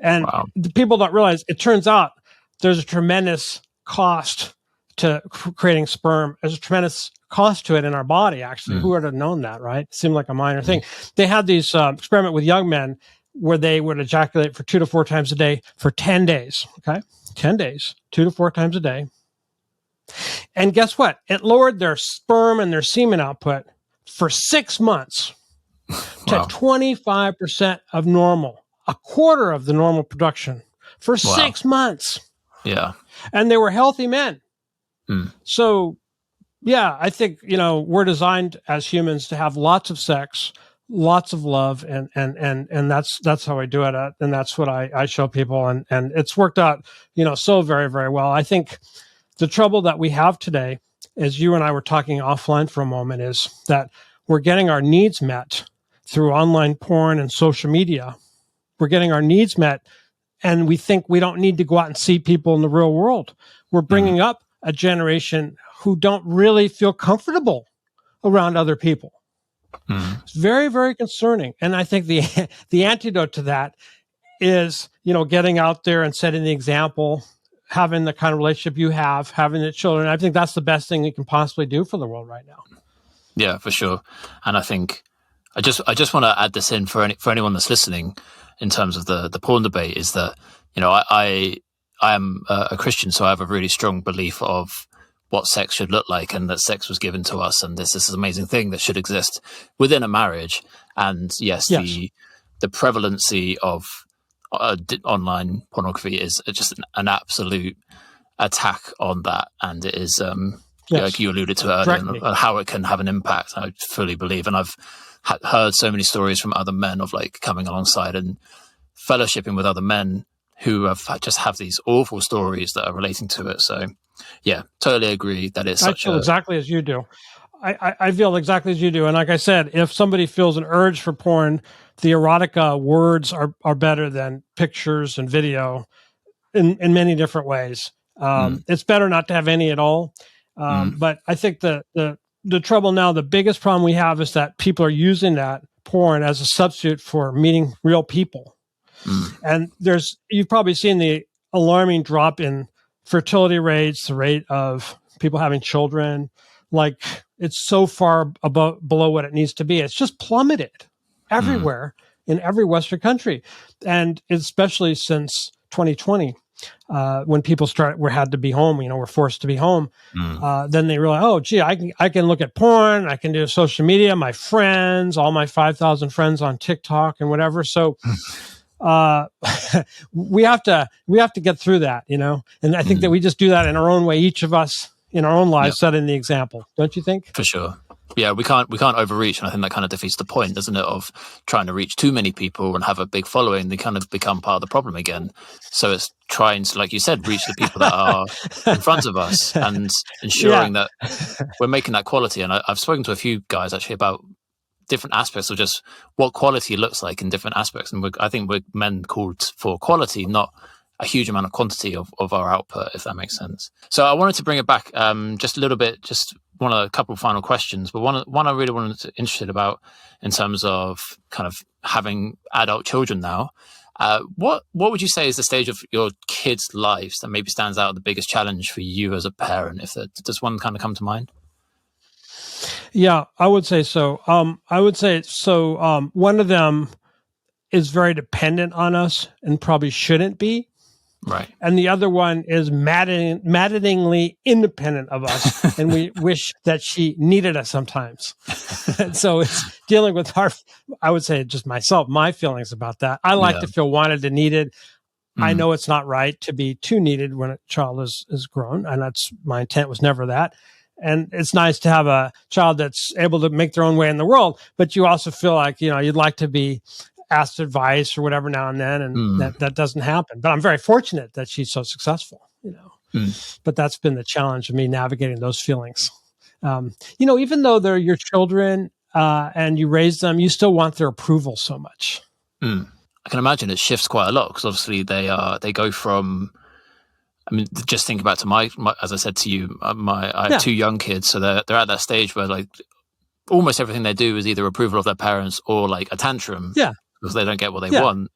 And the people don't realize, it turns out there's a tremendous cost to creating sperm. There's a tremendous cost to it in our body, actually. Who would have known that, right? It seemed like a minor thing. They had these experiment with young men where they would ejaculate for 2 to 4 times a day for 10 days. Okay. 10 days, 2 to 4 times a day. And guess what? It lowered their sperm and their semen output for 6 months to 25% of normal, a quarter of the normal production for 6 months. Yeah. And they were healthy men. So, yeah, I think, we're designed as humans to have lots of sex, lots of love, and that's how I do it, and that's what I show people, and it's worked out, so very, very well. I think the trouble that we have today, as you and I were talking offline for a moment, is that we're getting our needs met through online porn and social media. We're getting our needs met, and we think we don't need to go out and see people in the real world. We're bringing up a generation who don't really feel comfortable around other people. It's very, very concerning. And I think the antidote to that is, getting out there and setting the example, having the kind of relationship you have, having the children. I think that's the best thing you can possibly do for the world right now. Yeah, for sure. And I think I just want to add this in for anyone that's listening in terms of the porn debate, is that, I am a Christian, so I have a really strong belief of what sex should look like, and that sex was given to us, and this is an amazing thing that should exist within a marriage. And yes. the prevalency of online pornography is just an absolute attack on that, and it is like you alluded to earlier, how it can have an impact. I fully believe, and I've heard so many stories from other men of like coming alongside and fellowshipping with other men who have these awful stories that are relating to it. So yeah, totally agree that it's exactly as you do. I feel exactly as you do. And like I said, if somebody feels an urge for porn, the erotica words are better than pictures and video in many different ways. It's better not to have any at all. But I think the trouble now, the biggest problem we have is that people are using that porn as a substitute for meeting real people. And you've probably seen the alarming drop in fertility rates, the rate of people having children. Like, it's so far below what it needs to be. It's just plummeted everywhere in every Western country. And especially since 2020, when people had to be home, were forced to be home. Then they realize, oh, gee, I can look at porn. I can do social media, my friends, all my 5,000 friends on TikTok and whatever. So, we have to get through that, and I think that we just do that in our own way, each of us in our own lives, setting the example. Don't you think? For sure. Yeah, we can't overreach, and I think that kind of defeats the point, doesn't it, of trying to reach too many people and have a big following. They kind of become part of the problem again. So it's trying to, like you said, reach the people that are in front of us and ensuring that we're making that quality. And I've spoken to a few guys actually about different aspects of just what quality looks like in different aspects. And I think we're men called for quality, not a huge amount of quantity of our output, if that makes sense. So I wanted to bring it back just a little bit, just a couple of final questions, but one I really interested about in terms of kind of having adult children now. What would you say is the stage of your kids' lives that maybe stands out the biggest challenge for you as a parent? Does one kind of come to mind? Yeah, I would say so. One of them is very dependent on us and probably shouldn't be. Right. And the other one is maddeningly independent of us. And we wish that she needed us sometimes. And so it's dealing with I would say just my feelings about that. I like to feel wanted and needed. I know it's not right to be too needed when a child is grown. And my intent was never that. And it's nice to have a child that's able to make their own way in the world, but you also feel like, you'd like to be asked advice or whatever now and then, and that doesn't happen. But I'm very fortunate that she's so successful, But that's been the challenge of me navigating those feelings. Even though they're your children and you raise them, you still want their approval so much. I can imagine it shifts quite a lot because obviously they go from. I mean, just think about my as I said to you, I have two young kids, so they're at that stage where like almost everything they do is either approval of their parents or like a tantrum, because they don't get what they want.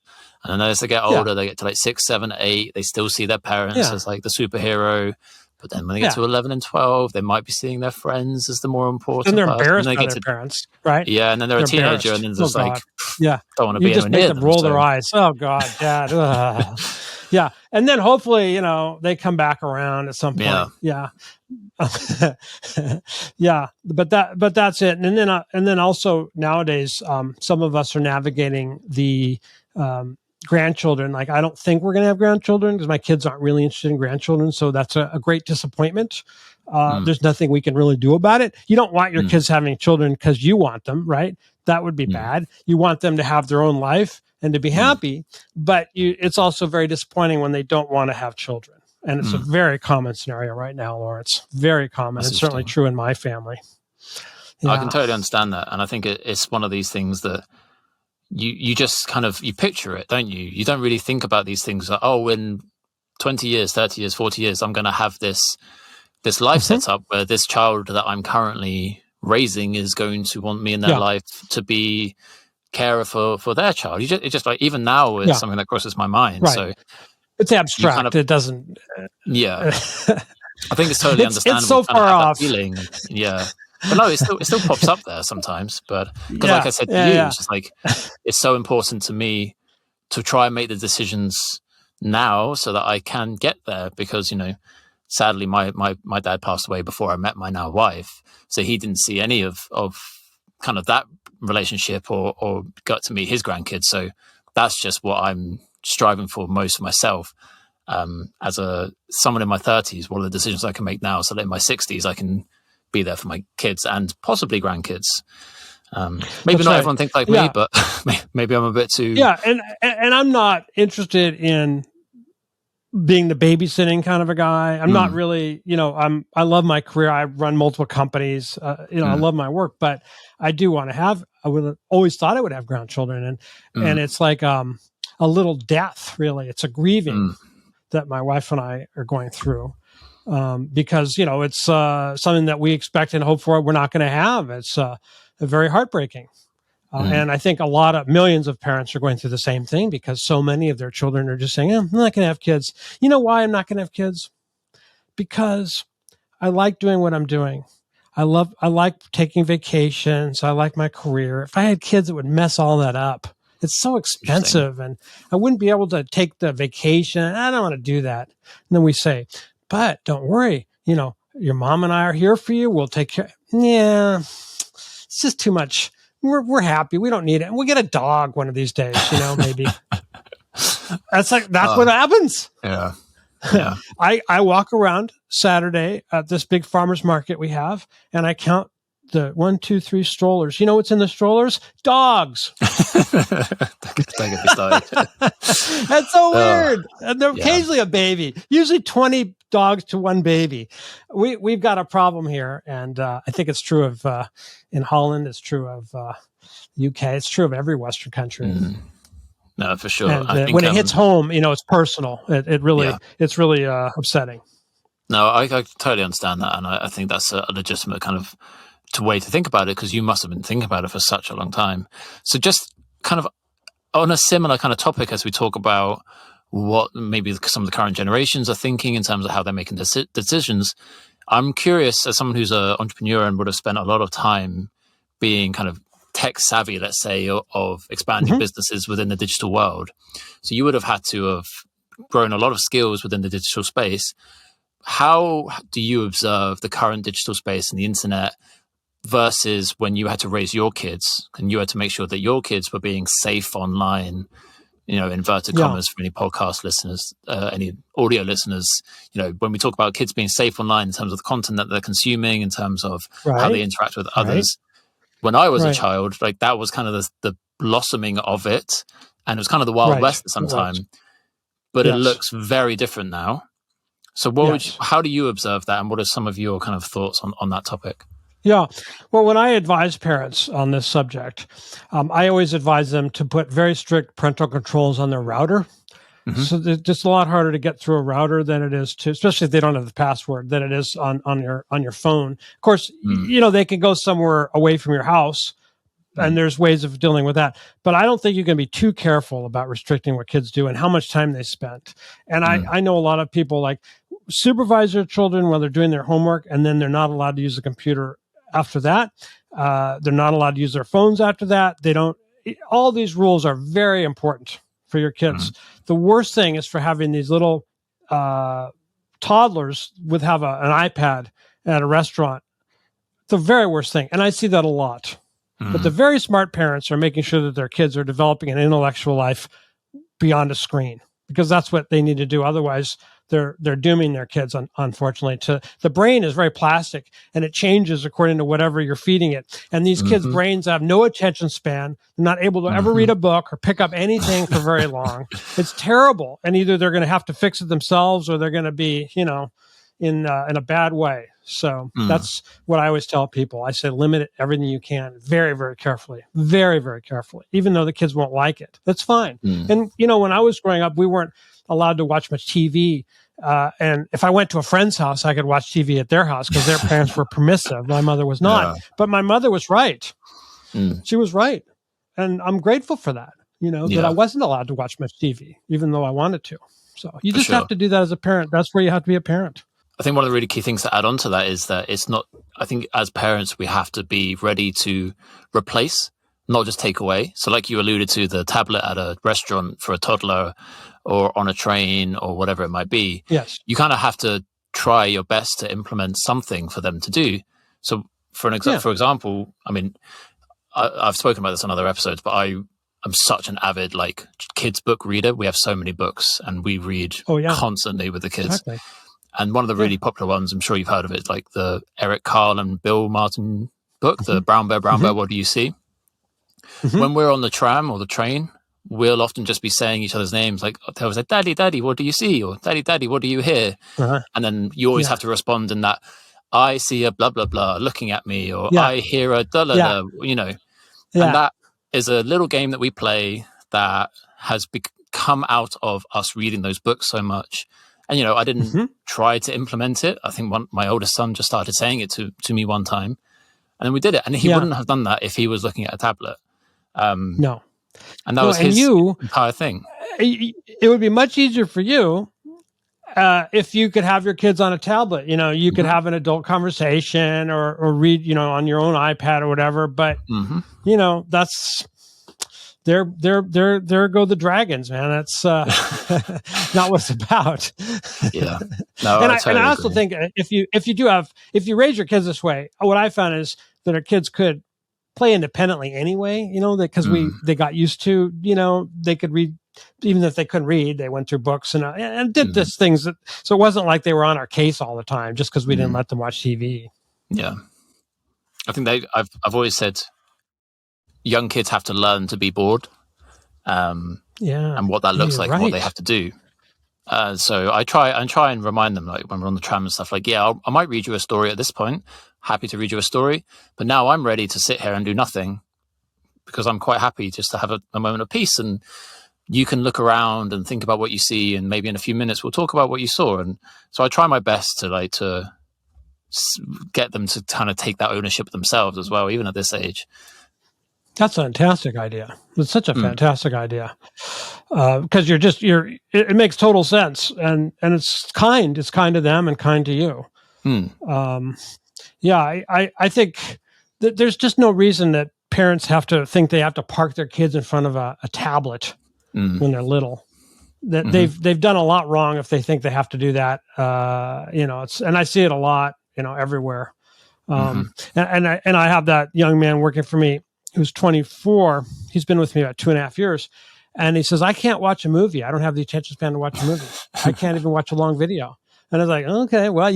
And then as they get older, they get to like 6, 7, 8, they still see their parents as like the superhero. But then when they get to 11 and 12, they might be seeing their friends as the more important. And they're embarrassed by their parents, right? Yeah, and then they're a teenager, and then just don't want to be anywhere near them. You just make them roll their eyes. Oh God, Dad. Yeah, and then hopefully, they come back around at some point. Yeah. But that's it. And then also nowadays, some of us are navigating the grandchildren. Like, I don't think we're going to have grandchildren because my kids aren't really interested in grandchildren. So that's a great disappointment. There's nothing we can really do about it. You don't want your kids having children because you want them, right? That would be bad. You want them to have their own life and to be happy, but it's also very disappointing when they don't want to have children. And it's a very common scenario right now, Lawrence. Very common. It's certainly true in my family. Yeah. I can totally understand that. And I think it's one of these things that you just kind of, you picture it, don't you? You don't really think about these things like, oh, in 20 years, 30 years, 40 years, I'm going to have this life set up where this child that I'm currently raising is going to want me in their life to be carer for their child. It's just like, even now it's something that crosses my mind. Right. So it's abstract. It doesn't. I think it's totally understandable. It's so far off. Feeling. Yeah. But no, it still pops up there sometimes. But because like I said to you, it's just like, it's so important to me to try and make the decisions now so that I can get there, because, sadly my dad passed away before I met my now wife. So he didn't see any of kind of that relationship or got to meet his grandkids. So that's just what I'm striving for most for myself. As someone in my 30s, what are the decisions I can make now so that in my 60s I can be there for my kids and possibly grandkids. Maybe not everyone thinks like me, but maybe I'm a bit too... Yeah, and I'm not interested in being the babysitting kind of a guy. I'm not really, I love my career. I run multiple companies. I love my work, but I do want to have, I would always thought I would have grandchildren. And it's like a little death, really. It's a grieving that my wife and I are going through. Because, it's something that we expect and hope for we're not going to have. It's very heartbreaking. And I think millions of parents are going through the same thing, because so many of their children are just saying, I'm not going to have kids. You know why I'm not going to have kids? Because I like doing what I'm doing. I like taking vacations. I like my career. If I had kids, it would mess all that up. It's so expensive and I wouldn't be able to take the vacation. I don't want to do that. And then we say, but don't worry, your mom and I are here for you. We'll take care. Yeah, it's just too much. We're happy. We don't need it. We'll get a dog one of these days, maybe. That's what happens. Yeah. I walk around Saturday at this big farmer's market we have, and I count the 1, 2, 3 strollers. You know what's in the strollers? Dogs. Don't get me started. That's so weird. And they're occasionally a baby. Usually 20 dogs to one baby. We've got a problem here, and I think it's true of in Holland. It's true of UK. It's true of every Western country. No, for sure. And, I think, when it hits home, it's personal. It's really upsetting. No, I totally understand that, and I think that's a legitimate kind of way to think about it, because you must have been thinking about it for such a long time. So just kind of on a similar kind of topic, as we talk about what maybe some of the current generations are thinking in terms of how they're making decisions, I'm curious, as someone who's an entrepreneur and would have spent a lot of time being kind of tech savvy, let's say, of expanding businesses within the digital world. So you would have had to have grown a lot of skills within the digital space. How do you observe the current digital space and the internet versus when you had to raise your kids and you had to make sure that your kids were being safe online, inverted commas for any podcast listeners, any audio listeners, when we talk about kids being safe online in terms of the content that they're consuming, in terms of how they interact with others. When I was a child, like that was kind of the blossoming of it. And it was kind of the Wild West at some time, but it looks very different now. So how do you observe that? And what are some of your kind of thoughts on that topic? Yeah. Well, when I advise parents on this subject, I always advise them to put very strict parental controls on their router. So it's just a lot harder to get through a router than it is to, especially if they don't have the password, than it is on your phone. Of course, they can go somewhere away from your house, and there's ways of dealing with that. But I don't think you can be too careful about restricting what kids do and how much time they spend. And I know a lot of people like supervise their children while they're doing their homework, and then they're not allowed to use the computer after that. They're not allowed to use their phones after that. All these rules are very important for your kids. The worst thing is for having these little toddlers have an iPad at a restaurant. The very worst thing. And I see that a lot. But the very smart parents are making sure that their kids are developing an intellectual life beyond a screen, because that's what they need to do. Otherwise, they're dooming their kids. Unfortunately, the brain is very plastic and it changes according to whatever you're feeding it. And these kids' brains have no attention span. They're not able to ever read a book or pick up anything for very long. It's terrible. And either they're going to have to fix it themselves or they're going to be, in a bad way. So that's what I always tell people. I say, limit it everything you can very, very carefully, very, very carefully, even though the kids won't like it. That's fine. And, when I was growing up, we weren't allowed to watch much TV. And if I went to a friend's house, I could watch TV at their house because their parents were permissive. My mother was not. But my mother was right. She was right. And I'm grateful for that, that I wasn't allowed to watch much TV, even though I wanted to. So you just have to do that as a parent. That's where you have to be a parent. I think one of the really key things to add on to that is that it's not, I think as parents, we have to be ready to replace, not just take away. So like you alluded to, the tablet at a restaurant for a toddler or on a train or whatever it might be. Yes. You kind of have to try your best to implement something for them to do. So for example, I mean, I've spoken about this on other episodes, but I'm such an avid kids book reader. We have so many books and we read constantly with the kids. Exactly. And one of the really popular ones, I'm sure you've heard of it, like the Eric Carle and Bill Martin book, the Brown Bear, What Do You See? When we're on the tram or the train, we'll often just be saying each other's names. Like, they'll say, Daddy, Daddy, what do you see? Or Daddy, Daddy, what do you hear? And then you always have to respond in that, I see a blah, blah, blah looking at me, or I hear a da, da, da, And that is a little game that we play that has come out of us reading those books so much. And, I didn't try to implement it. I think my oldest son just started saying it to me one time. And then we did it. And he wouldn't have done that if he was looking at a tablet. No. And that was his entire thing. It would be much easier for you if you could have your kids on a tablet. You could have an adult conversation or read, on your own iPad or whatever. But, that's... There go the dragons, man. That's not what it's about. Yeah, no, and I also think if you raise your kids this way, what I found is that our kids could play independently anyway. Because they got used to, they could read even if they couldn't read. They went through books and did these things. So it wasn't like they were on our case all the time just because we didn't let them watch TV. Yeah, I think I've always said, young kids have to learn to be bored, and what that looks like, and what they have to do. So I try and remind them, like when we're on the tram and stuff, like, I might read you a story at this point. Happy to read you a story, but now I'm ready to sit here and do nothing because I'm quite happy just to have a moment of peace. And you can look around and think about what you see, and maybe in a few minutes we'll talk about what you saw. And so I try my best to get them to kind of take that ownership themselves as well, even at this age. That's a fantastic idea. It's such a fantastic idea because it makes total sense and it's kind. It's kind to them and kind to you. I think that there's just no reason that parents have to think they have to park their kids in front of a tablet when they're little. That they've done a lot wrong if they think they have to do that. And I see it a lot, everywhere. And I have that young man working for me who's 24. He's been with me about 2.5 years. And he says, I can't watch a movie. I don't have the attention span to watch a movie. I can't even watch a long video. And I was like, okay, well,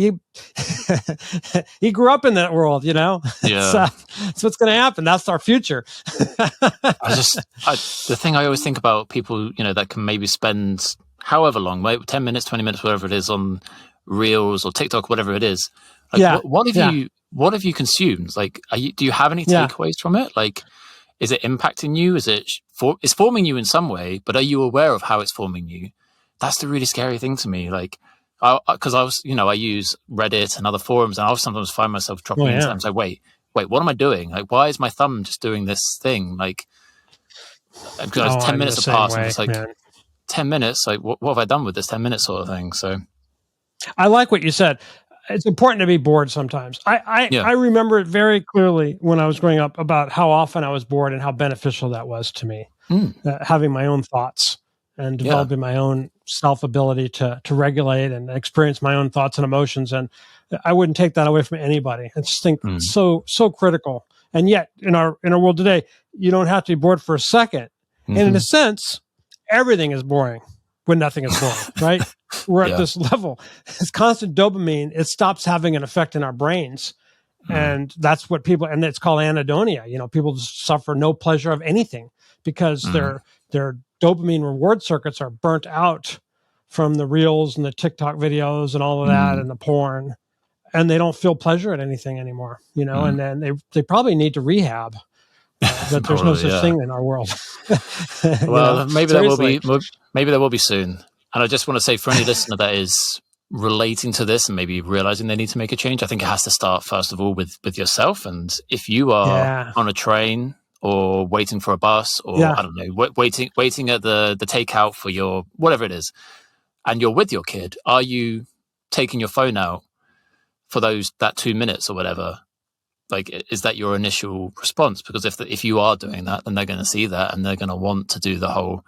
he grew up in that world, Yeah. That's what's going to happen. That's our future. The thing I always think about people, that can maybe spend however long, 10 minutes, 20 minutes, whatever it is on Reels or TikTok, whatever it is. Like, what have you consumed? Like, do you have any takeaways from it? Like, is it impacting you? It's forming you in some way, but are you aware of how it's forming you? That's the really scary thing to me. Like, because I use Reddit and other forums, and I'll sometimes find myself dropping into them. So wait, what am I doing? Like, why is my thumb just doing this thing? Like, because it's 10 minutes apart, and it's like 10 minutes. Like, what have I done with this 10 minutes sort of thing? So, I like what you said. It's important to be bored sometimes. I remember it very clearly when I was growing up about how often I was bored and how beneficial that was to me. Having my own thoughts and developing my own self-ability to regulate and experience my own thoughts and emotions. And I wouldn't take that away from anybody. I just think it's so critical. And yet in our world today, you don't have to be bored for a second. And in a sense, everything is boring. when nothing is boring, right? We're at this level. It's constant dopamine. It stops having an effect in our brains. And that's what people, and it's called anhedonia. You know, people just suffer no pleasure of anything because their dopamine reward circuits are burnt out from the reels and the TikTok videos and all of that and the porn, and they don't feel pleasure at anything anymore, you know, and then they probably need to rehab. But there's no such thing in our world. Well, maybe there will be soon. And I just want to say, for any listener that is relating to this and maybe realizing they need to make a change, I think it has to start first of all with yourself. And if you are on a train or waiting for a bus, or I don't know, waiting at the takeout for your whatever it is, and you're with your kid, are you taking your phone out for that 2 minutes or whatever? Like, is that your initial response? Because if you are doing that, then they're going to see that and they're going to want to do the whole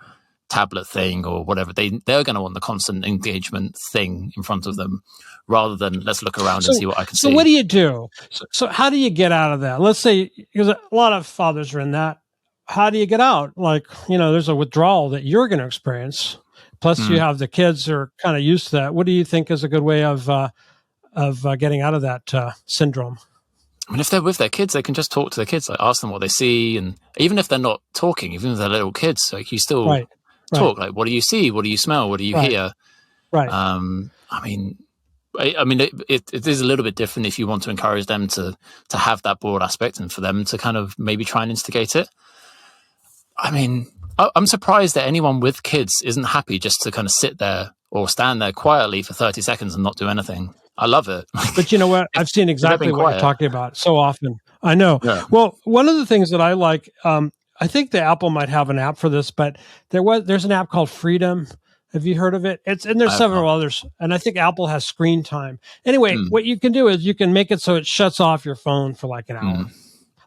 tablet thing or whatever. They're going to want the constant engagement thing in front of them, rather than let's look around and see what I can see. So what do you do? So how do you get out of that? Let's say, because a lot of fathers are in that. How do you get out? Like, you know, there's a withdrawal that you're going to experience. Plus you have the kids who are kind of used to that. What do you think is a good way of getting out of that syndrome? I mean, if they're with their kids, they can just talk to their kids, like ask them what they see. And even if they're not talking, even if they're little kids, like you still talk, like, what do you see? What do you smell? What do you hear? Right. I mean, it is a little bit different if you want to encourage them to have that broad aspect and for them to kind of maybe try and instigate it. I mean, I'm surprised that anyone with kids isn't happy just to kind of sit there or stand there quietly for 30 seconds and not do anything. I love it. But you know what? I've seen exactly what you're talking about so often. I know. Yeah. Well, one of the things that I like, I think the Apple might have an app for this, but there's an app called Freedom. Have you heard of it? And there's several others. And I think Apple has screen time. Anyway, what you can do is you can make it so it shuts off your phone for like an hour.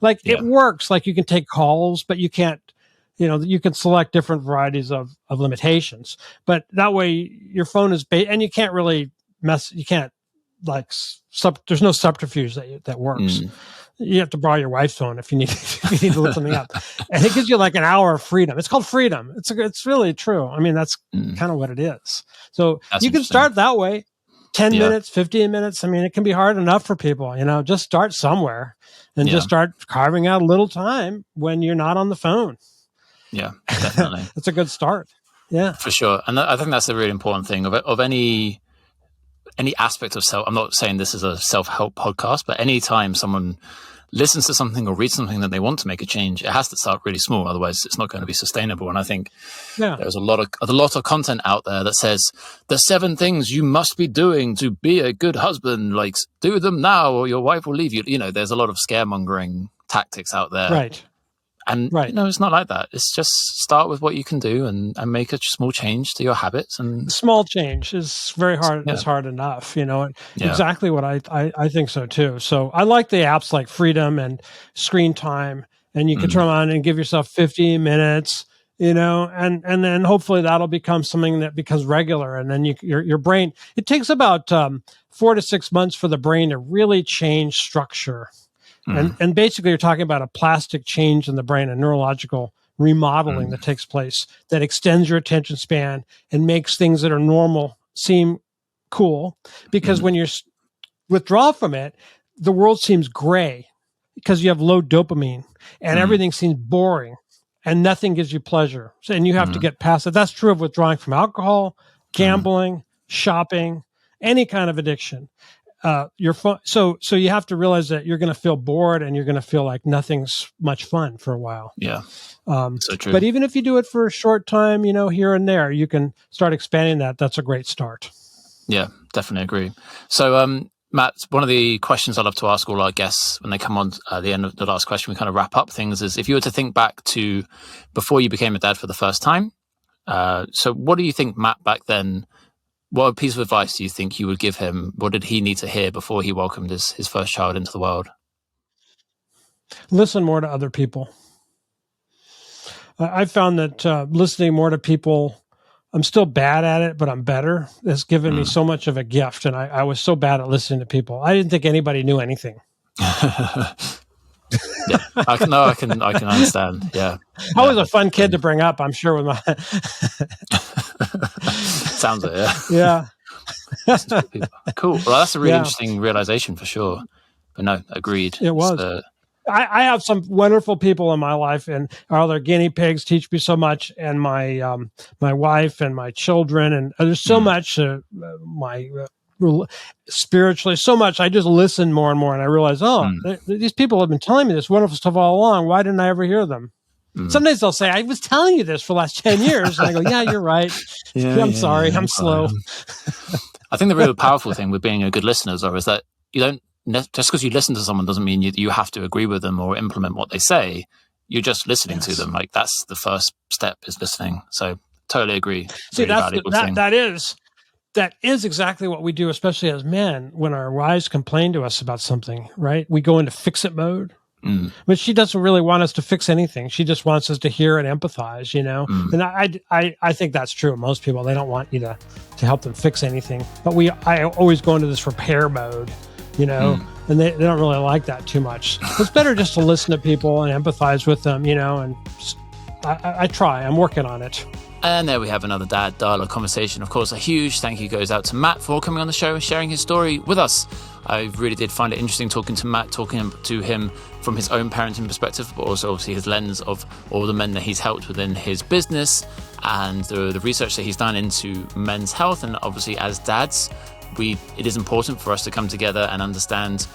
Like it works. Like you can take calls, but you can't, you know, you can select different varieties of limitations. But that way your phone is, and you can't really you can't, like there's no subterfuge that works. You have to borrow your wife's phone if you need to look something up, and it gives you like an hour of freedom. It's called Freedom. It's really true. I mean, that's kind of what it is. So you can start that way, 10 minutes, 15 minutes. I mean, it can be hard enough for people, you know, just start somewhere and just start carving out a little time when you're not on the phone. Yeah, definitely. It's a good start. Yeah, for sure. And I think that's a really important thing of any aspect of self. I'm not saying this is a self-help podcast, but anytime someone listens to something or reads something that they want to make a change, it has to start really small. Otherwise, it's not going to be sustainable. And I think there's a lot of content out there that says the 7 things you must be doing to be a good husband. Like, do them now, or your wife will leave you. You know, there's a lot of scaremongering tactics out there. Right. And you know, it's not like that. It's just start with what you can do and make a small change to your habits. And small change is very hard. It's hard enough, you know. Exactly what I think so too. So I like the apps like Freedom and Screen Time, and you can turn on and give yourself 15 minutes, you know, and then hopefully that'll become something that becomes regular. And then your brain, it takes about 4 to 6 months for the brain to really change structure. And basically you're talking about a plastic change in the brain, a neurological remodeling that takes place that extends your attention span and makes things that are normal seem cool. Because when you withdraw from it, the world seems gray because you have low dopamine and everything seems boring and nothing gives you pleasure. So, and you have to get past it. That's true of withdrawing from alcohol, gambling, shopping, any kind of addiction. Your phone. So you have to realize that you're going to feel bored and you're going to feel like nothing's much fun for a while. Yeah. So true. But even if you do it for a short time, you know, here and there, you can start expanding that. That's a great start. Yeah, definitely agree. So, Matt, one of the questions I love to ask all our guests when they come on at the end of the last question, we kind of wrap up things, is if you were to think back to before you became a dad for the first time, so what do you think Matt back then, what piece of advice do you think you would give him? What did he need to hear before he welcomed his first child into the world? Listen more to other people. I found that listening more to people, I'm still bad at it, but I'm better. It's given me so much of a gift. And I was so bad at listening to people. I didn't think anybody knew anything. Yeah, I can understand. Yeah. I was a fun kid to bring up, I'm sure, with my Sounds it, yeah. Yeah. Cool. Well, that's a really interesting realization for sure. But no, agreed. It was. I have some wonderful people in my life, and our other guinea pigs teach me so much, and my my wife and my children, and there's so much spiritually, so much. I just listen more and more, and I realize, these people have been telling me this wonderful stuff all along. Why didn't I ever hear them? Some days they'll say, I was telling you this for the last 10 years. And I go, yeah, you're right. I'm sorry. I'm slow. I think the real powerful thing with being a good listener is that you don't, just because you listen to someone doesn't mean you have to agree with them or implement what they say. You're just listening to them. Like, that's the first step, is listening. So totally agree. See, that is exactly what we do, especially as men, when our wives complain to us about something, right? We go into fix-it mode. But she doesn't really want us to fix anything. She just wants us to hear and empathize, And I think that's true of most people. They don't want you to help them fix anything. But I always go into this repair mode, and they don't really like that too much. It's better just to listen to people and empathize with them, and I try. I'm working on it. And there we have another Dad Dialogue conversation. Of course, a huge thank you goes out to Matt for coming on the show and sharing his story with us. I really did find it interesting talking to Matt, talking to him from his own parenting perspective, but also obviously his lens of all the men that he's helped within his business and the research that he's done into men's health. And obviously as dads, it is important for us to come together and understand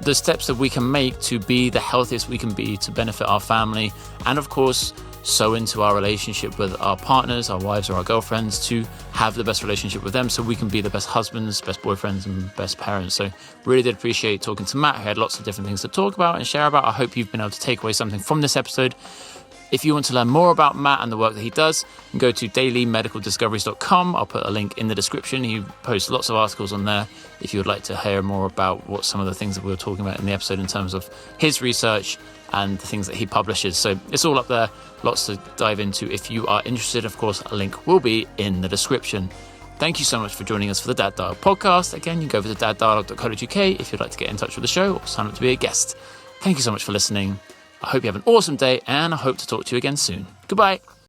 the steps that we can make to be the healthiest we can be, to benefit our family, and of course so into our relationship with our partners, our wives or our girlfriends, to have the best relationship with them so we can be the best husbands, best boyfriends and best parents. So really did appreciate talking to Matt, who had lots of different things to talk about and share about. I hope you've been able to take away something from this episode. If you want to learn more about Matt and the work that he does, you can go to dailymedicaldiscoveries.com. I'll put a link in the description. He posts lots of articles on there if you would like to hear more about what some of the things that we were talking about in the episode in terms of his research and the things that he publishes. So it's all up there, lots to dive into. If you are interested, of course, a link will be in the description. Thank you so much for joining us for the Dad Dialogue podcast. Again, you can go over to daddialogue.co.uk if you'd like to get in touch with the show or sign up to be a guest. Thank you so much for listening. I hope you have an awesome day, and I hope to talk to you again soon. Goodbye.